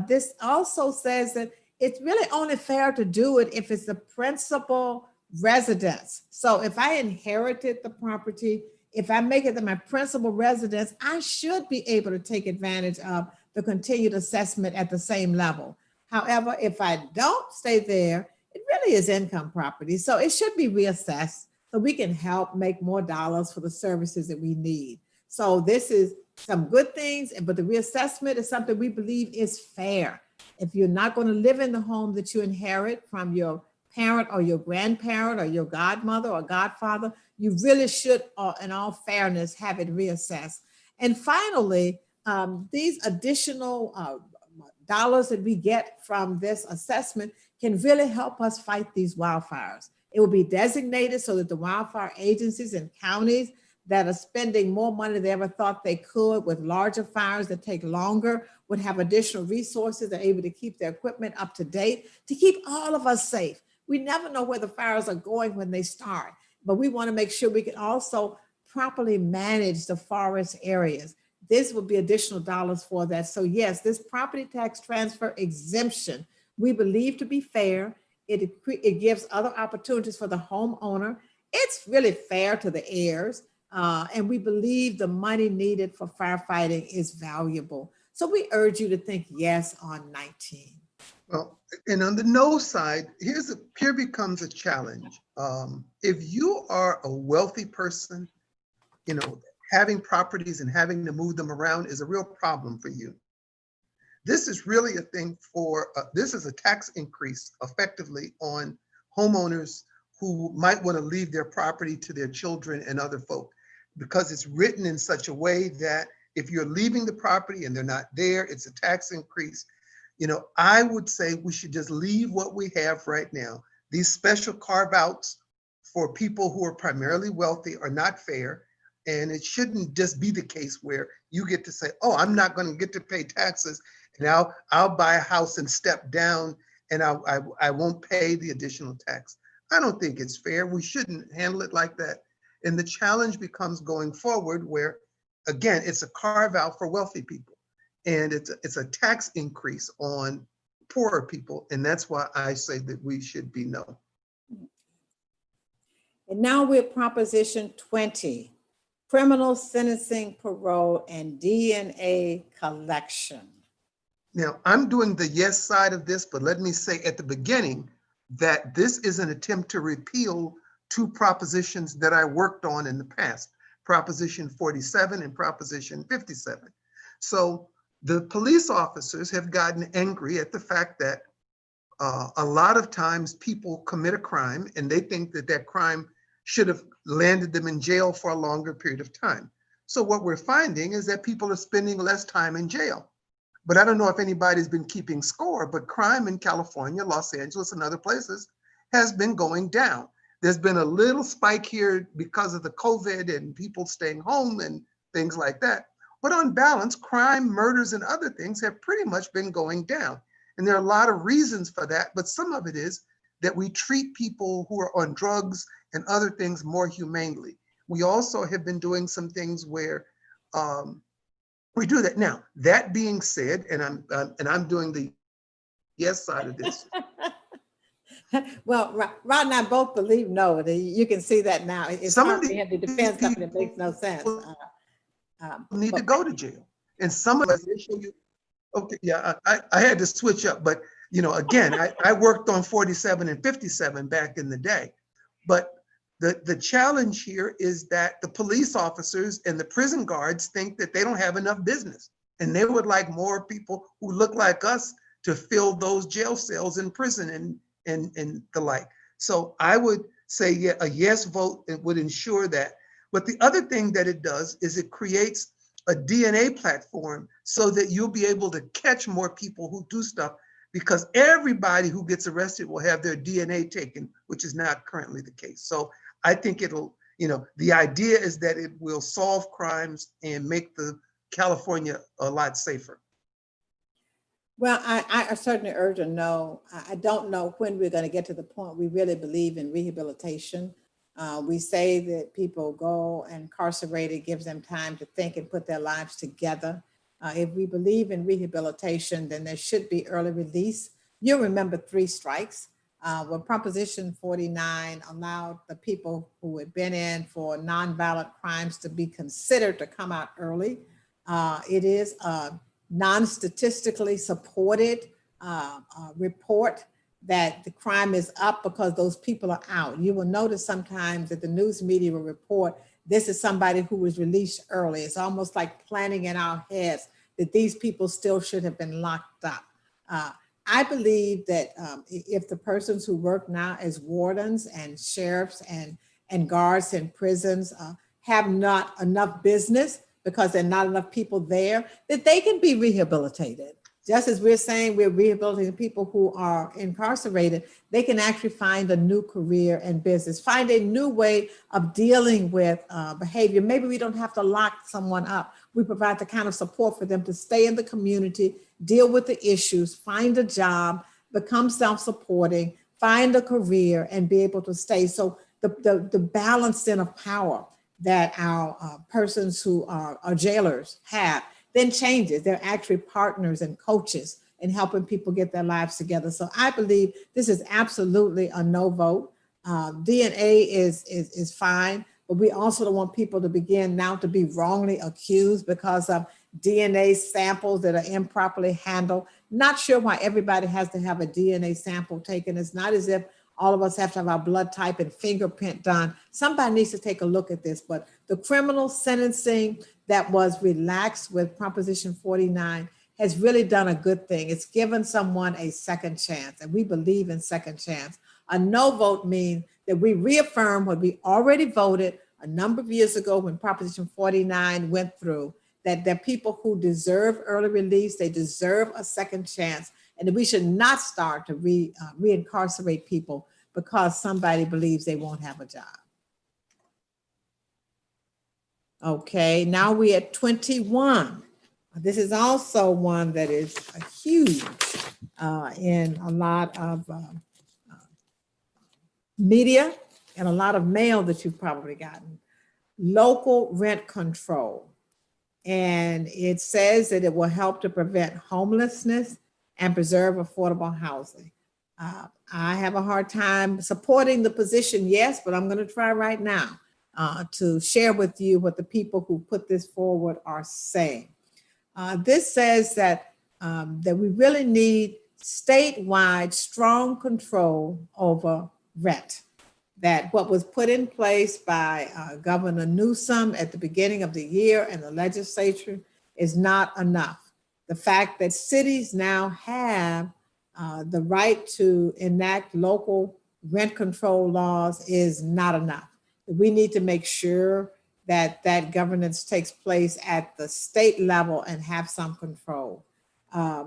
Speaker 2: This also says that it's really only fair to do it if it's the principal residence. So if I inherited the property, if I make it my principal residence, I should be able to take advantage of the continued assessment at the same level. However, if I don't stay there, it really is income property. So it should be reassessed so we can help make more dollars for the services that we need. So this is some good things, but the reassessment is something we believe is fair. If you're not going to live in the home that you inherit from your parent or your grandparent or your godmother or godfather, you really should, in all fairness, have it reassessed. And finally, these additional dollars that we get from this assessment can really help us fight these wildfires. It will be designated so that the wildfire agencies and counties that are spending more money than they ever thought they could with larger fires that take longer would have additional resources. They're able to keep their equipment up to date to keep all of us safe. We never know where the fires are going when they start, but we want to make sure we can also properly manage the forest areas. This would be additional dollars for that. So yes, this property tax transfer exemption, we believe to be fair. It gives other opportunities for the homeowner. It's really fair to the heirs. And we believe the money needed for firefighting is valuable. So we urge you to think yes on 19.
Speaker 5: Well, and on the no side, here becomes a challenge. If you are a wealthy person, you know, having properties and having to move them around is a real problem for you. This is really a thing for, this is a tax increase effectively on homeowners who might want to leave their property to their children and other folk, because it's written in such a way that if you're leaving the property and they're not there, it's a tax increase. You know, I would say we should just leave what we have right now. These special carve outs for people who are primarily wealthy are not fair. And it shouldn't just be the case where you get to say, oh, I'm not going to get to pay taxes and I'll buy a house and step down and I won't pay the additional tax. I don't think it's fair. We shouldn't handle it like that. And the challenge becomes going forward where, again, it's a carve out for wealthy people. And it's a tax increase on poorer people. And that's why I say that we should be no.
Speaker 2: And now we're Proposition 20, criminal sentencing, parole, and DNA collection.
Speaker 5: Now, I'm doing the yes side of this, but let me say at the beginning that this is an attempt to repeal two propositions that I worked on in the past, Proposition 47 and Proposition 57. So the police officers have gotten angry at the fact that a lot of times people commit a crime and they think that that crime should have landed them in jail for a longer period of time. So what we're finding is that people are spending less time in jail. But I don't know if anybody's been keeping score, but crime in California, Los Angeles, and other places has been going down. There's been a little spike here because of the COVID and people staying home and things like that. But on balance, crime, murders, and other things have pretty much been going down. And there are a lot of reasons for that, but some of it is that we treat people who are on drugs and other things more humanely. We also have been doing some things where we do that. Now, that being said, and I'm doing the yes side of this.
Speaker 2: Well, Rod and I both believe no. You can see that now. It's
Speaker 5: Some
Speaker 2: hard
Speaker 5: of
Speaker 2: for him to defend something that makes no sense.
Speaker 5: Need to go to jail, and some of us issue you. Okay, yeah, I had to switch up, but you know, again, I worked on 47 and 57 back in the day, but the challenge here is that the police officers and the prison guards think that they don't have enough business, and they would like more people who look like us to fill those jail cells in prison and the like. So I would say, yeah, a yes vote, it would ensure that. But the other thing that it does is it creates a DNA platform so that you'll be able to catch more people who do stuff, because everybody who gets arrested will have their DNA taken, which is not currently the case. So I think it'll, you know, the idea is that it will solve crimes and make the California a lot safer.
Speaker 2: Well, I certainly urge a no. I don't know when we're going to get to the point we really believe in rehabilitation. We say that people go incarcerated, gives them time to think and put their lives together. If we believe in rehabilitation, then there should be early release. You'll remember 3 strikes. When Proposition 49 allowed the people who had been in for nonviolent crimes to be considered to come out early. It is non-statistically supported report that the crime is up because those people are out. You will notice sometimes that the news media will report this is somebody who was released early. It's almost like planning in our heads that these people still should have been locked up. I believe that if the persons who work now as wardens and sheriffs and guards in prisons have not enough business because there are not enough people there, that they can be rehabilitated. Just as we're saying we're rehabilitating people who are incarcerated, they can actually find a new career and business, find a new way of dealing with behavior. Maybe we don't have to lock someone up. We provide the kind of support for them to stay in the community, deal with the issues, find a job, become self-supporting, find a career, and be able to stay. So the balance then of power that our persons who are jailers have then changes. They're actually partners and coaches in helping people get their lives together. So I believe this is absolutely a no vote. DNA is fine, but we also don't want people to begin now to be wrongly accused because of DNA samples that are improperly handled. Not sure why everybody has to have a DNA sample taken. It's not as if all of us have to have our blood type and fingerprint done. Somebody needs to take a look at this, but the criminal sentencing that was relaxed with Proposition 49 has really done a good thing. It's given someone a second chance, and we believe in second chance. A no vote means that we reaffirm what we already voted a number of years ago when Proposition 49 went through, that there are people who deserve early release, they deserve a second chance, and that we should not start to reincarcerate people because somebody believes they won't have a job. Okay, now we're at 21. This is also one that is huge in a lot of media and a lot of mail that you've probably gotten. Local rent control. And it says that it will help to prevent homelessness and preserve affordable housing. I have a hard time supporting the position, yes, but I'm going to try right now to share with you what the people who put this forward are saying. This says that we really need statewide strong control over rent. That what was put in place by Governor Newsom at the beginning of the year and the legislature is not enough. The fact that cities now have the right to enact local rent control laws is not enough. We need to make sure that that governance takes place at the state level and have some control.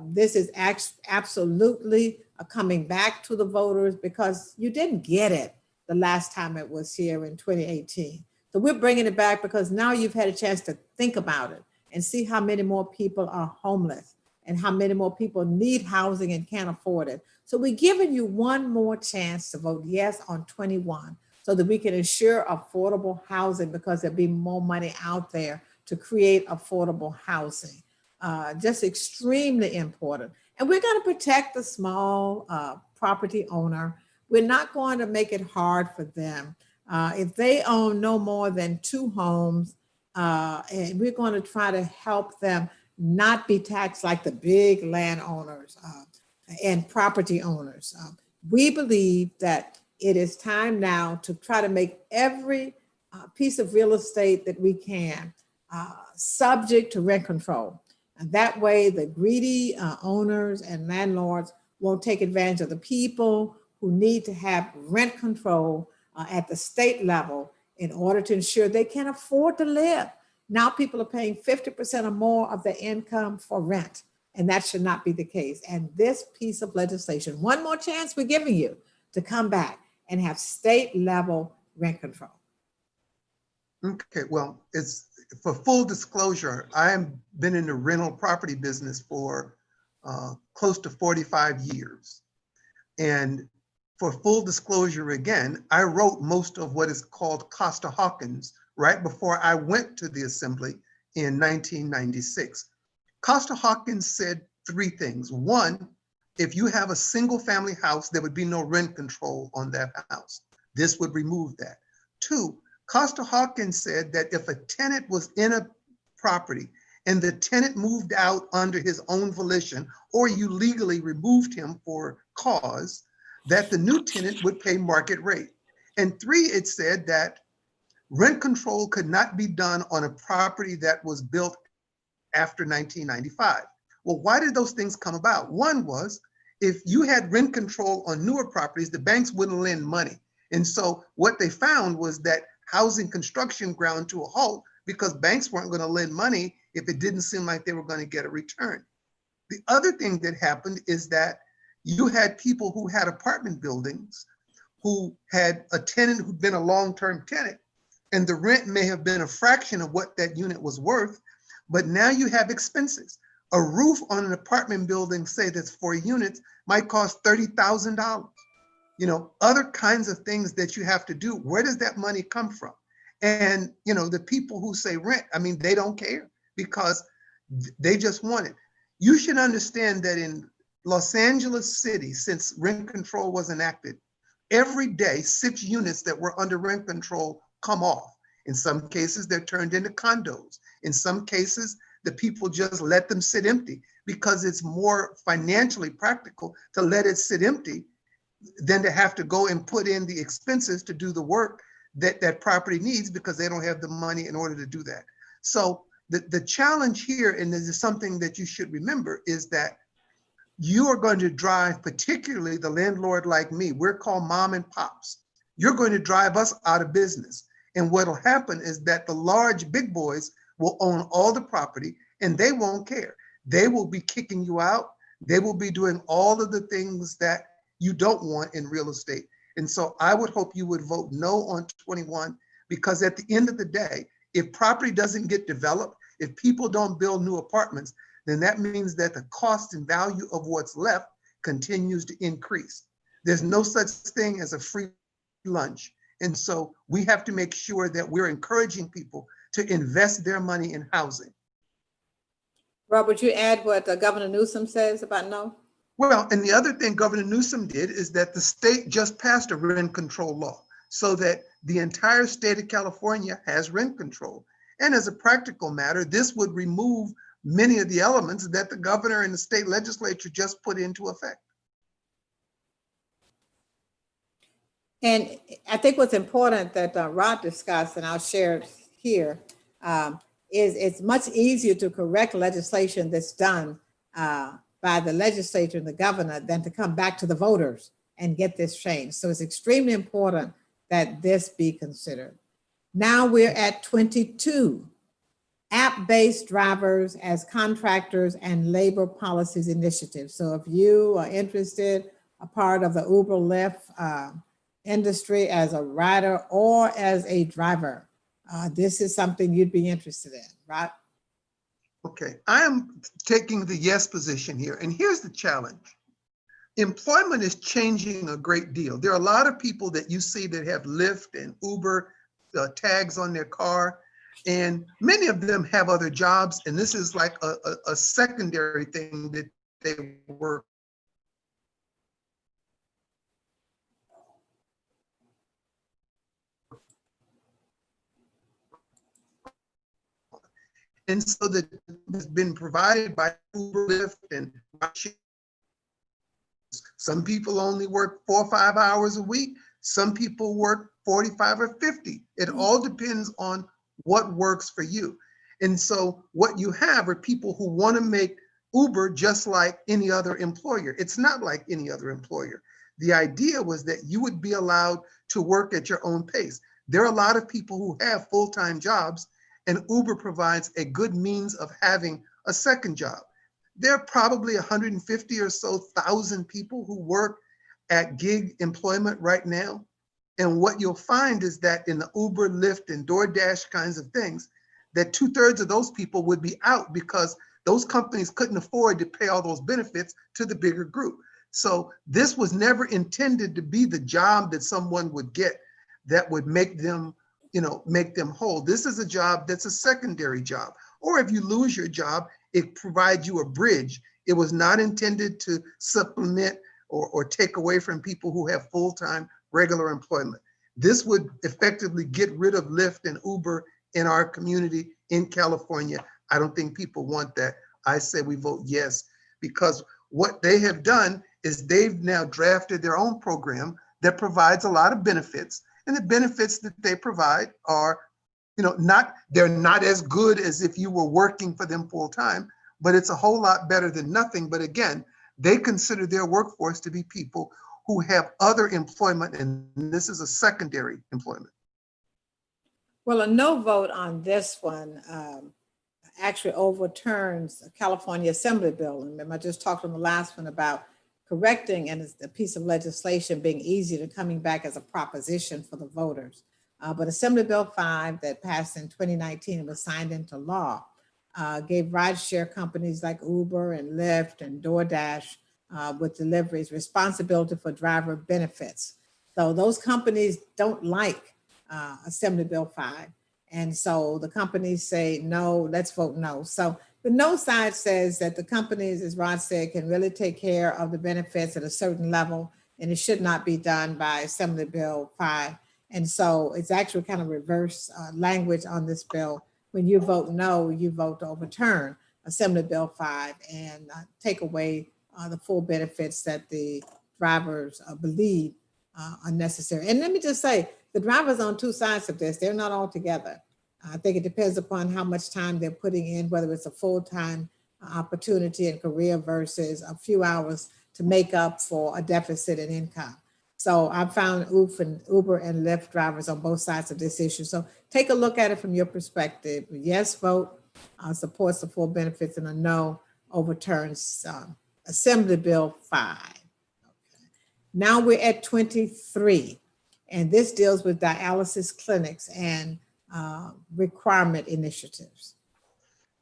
Speaker 2: This is absolutely coming back to the voters because you didn't get it the last time it was here in 2018. So we're bringing it back because now you've had a chance to think about it and see how many more people are homeless and how many more people need housing and can't afford it. So we're giving you one more chance to vote yes on 21 so that we can ensure affordable housing because there'll be more money out there to create affordable housing. Just extremely important. And we're going to protect the small property owner. We're not going to make it hard for them. If they own no more than 2 homes, and we're going to try to help them not be taxed like the big landowners and property owners. We believe that it is time now to try to make every piece of real estate that we can subject to rent control. And that way the greedy owners and landlords won't take advantage of the people who need to have rent control at the state level in order to ensure they can afford to live. Now people are paying 50% or more of their income for rent, and that should not be the case. And this piece of legislation, one more chance we're giving you to come back and have state level rent control.
Speaker 5: Okay, well, it's for full disclosure, I've been in the rental property business for close to 45 years. And for full disclosure again, I wrote most of what is called Costa-Hawkins right before I went to the assembly in 1996. Costa-Hawkins said 3 things. 1, if you have a single family house, there would be no rent control on that house. This would remove that. 2, Costa-Hawkins said that if a tenant was in a property and the tenant moved out under his own volition, or you legally removed him for cause, that the new tenant would pay market rate. And 3, it said that rent control could not be done on a property that was built after 1995. Well, why did those things come about? One was, if you had rent control on newer properties, the banks wouldn't lend money. And so what they found was that housing construction ground to a halt because banks weren't going to lend money if it didn't seem like they were going to get a return. The other thing that happened is that you had people who had apartment buildings who had a tenant who'd been a long-term tenant, and the rent may have been a fraction of what that unit was worth, but now you have expenses. A roof on an apartment building, say that's 4 units, might cost $30,000. You know, other kinds of things that you have to do. Where does that money come from? And, you know, the people who say rent, I mean, they don't care because they just want it. You should understand that in Los Angeles City, since rent control was enacted, every day 6 units that were under rent control come off. In some cases, they're turned into condos. In some cases, the people just let them sit empty because it's more financially practical to let it sit empty than to have to go and put in the expenses to do the work that that property needs because they don't have the money in order to do that. So the challenge here, and this is something that you should remember, is that you are going to drive, particularly the landlord like me, we're called mom and pops. You're going to drive us out of business. And what'll happen is that the large big boys will own all the property and they won't care. They will be kicking you out. They will be doing all of the things that you don't want in real estate. And so I would hope you would vote no on 21, because at the end of the day, if property doesn't get developed, if people don't build new apartments, then that means that the cost and value of what's left continues to increase. There's no such thing as a free lunch. And so we have to make sure that we're encouraging people to invest their money in housing.
Speaker 2: Rob, would you add what Governor Newsom says about no?
Speaker 5: Well, and the other thing Governor Newsom did is that the state just passed a rent control law so that the entire state of California has rent control. And as a practical matter, this would remove many of the elements that the governor and the state legislature just put into effect.
Speaker 2: And I think what's important that Rod discussed, and I'll share it here, is it's much easier to correct legislation that's done by the legislature and the governor than to come back to the voters and get this changed. So it's extremely important that this be considered. Now we're at 22, app-based drivers as contractors and labor policies initiatives. So if you are interested, a part of the Uber Lyft industry as a rider or as a driver, this is something you'd be interested in, right?
Speaker 5: Okay, I am taking the yes position here. And here's the challenge. Employment is changing a great deal. There are a lot of people that you see that have Lyft and Uber tags on their car, and many of them have other jobs. And this is like a secondary thing that they work. And so that has been provided by Uber, Lyft, and some people only work 4 or 5 hours a week. Some people work 45 or 50. It all depends on what works for you. And so what you have are people who want to make Uber just like any other employer. It's not like any other employer. The idea was that you would be allowed to work at your own pace. There are a lot of people who have full-time jobs, and Uber provides a good means of having a second job. There are probably 150 or so thousand people who work at gig employment right now. And what you'll find is that in the Uber, Lyft, and DoorDash kinds of things, that 2/3 of those people would be out because those companies couldn't afford to pay all those benefits to the bigger group. So this was never intended to be the job that someone would get that would make them, make them whole. This is a job that's a secondary job. Or if you lose your job, it provides you a bridge. It was not intended to supplement or take away from people who have full-time regular employment. This would effectively get rid of Lyft and Uber in our community in California. I don't think people want that. I say we vote yes, because what they have done is they've now drafted their own program that provides a lot of benefits. And the benefits that they provide are, they're not as good as if you were working for them full time, but it's a whole lot better than nothing. But again, they consider their workforce to be people who have other employment, and this is a secondary employment.
Speaker 2: Well, a no vote on this one actually overturns a California Assembly bill. And remember, I just talked on the last one about correcting and it's a piece of legislation being easy to coming back as a proposition for the voters. But Assembly Bill 5 that passed in 2019 and was signed into law gave rideshare companies like Uber and Lyft and DoorDash with deliveries responsibility for driver benefits. So those companies don't like Assembly Bill 5. And so the companies say, no, let's vote no. So the no side says that the companies, as Rod said, can really take care of the benefits at a certain level, and it should not be done by Assembly Bill 5. And so it's actually kind of reverse language on this bill. When you vote no, you vote to overturn Assembly Bill 5 and take away the full benefits that the drivers believe are necessary. And let me just say, the drivers on two sides of this, they're not all together. I think it depends upon how much time they're putting in, whether it's a full-time opportunity and career versus a few hours to make up for a deficit in income. So I've found Uber and Lyft drivers on both sides of this issue. So take a look at it from your perspective. Yes vote supports the full benefits, and a no overturns Assembly Bill 5. Okay. Now we're at 23, and this deals with dialysis clinics and requirement initiatives.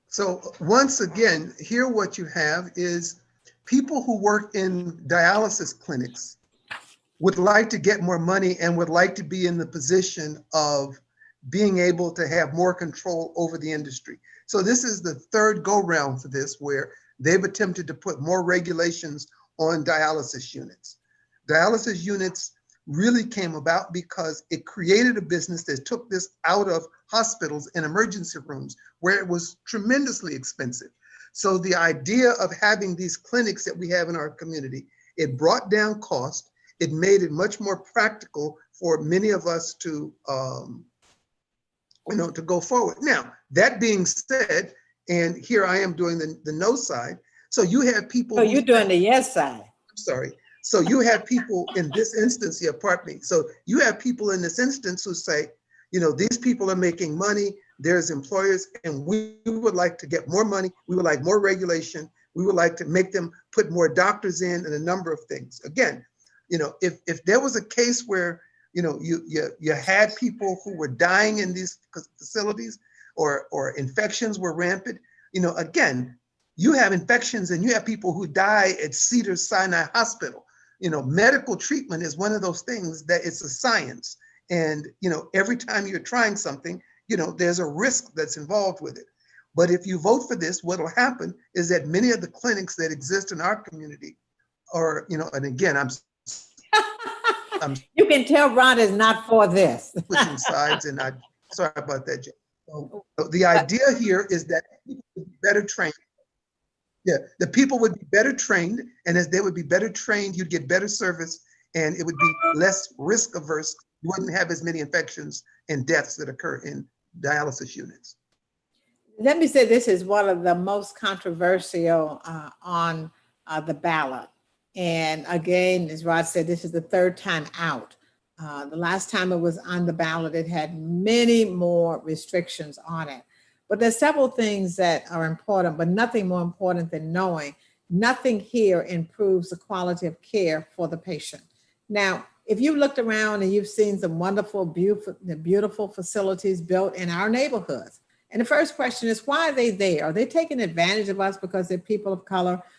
Speaker 5: So once again, here what you have is people who work in dialysis clinics would like to get more money and would like to be in the position of being able to have more control over the industry. So this is the third go round for this, where they've attempted to put more regulations on dialysis units. Dialysis units really came about because it created a business that took this out of hospitals and emergency rooms where it was tremendously expensive. So the idea of having these clinics that we have in our community, it brought down cost. It made it much more practical for many of us to, to go forward. Now, that being said, and here I am doing the no side. So you have people.
Speaker 2: Oh, you're doing the yes side.
Speaker 5: I'm sorry. So you have people in this instance here, pardon me. So you have people in this instance who say, these people are making money, there's employers, and we would like to get more money. We would like more regulation. We would like to make them put more doctors in and a number of things. Again, if there was a case where, you had people who were dying in these facilities or infections were rampant, again, you have infections and you have people who die at Cedars-Sinai Hospital. Medical treatment is one of those things that it's a science. And, every time you're trying something, there's a risk that's involved with it. But if you vote for this, what will happen is that many of the clinics that exist in our community are, and again, I'm
Speaker 2: you can tell Ron is not for this.
Speaker 5: switching sides, and I'm sorry about that, Jay. So the idea here is that people would be better trained. Yeah, the people would be better trained, and as they would be better trained, you'd get better service, and it would be less risk averse. You wouldn't have as many infections and deaths that occur in dialysis units.
Speaker 2: Let me say this is one of the most controversial on the ballot. And again, as Rod said, this is the third time out. The last time it was on the ballot, it had many more restrictions on it. But there's several things that are important, but nothing more important than knowing nothing here improves the quality of care for the patient. Now, if you looked around and you've seen some wonderful, beautiful facilities built in our neighborhoods, and the first question is, why are they there? Are they taking advantage of us because they're people of color? Are they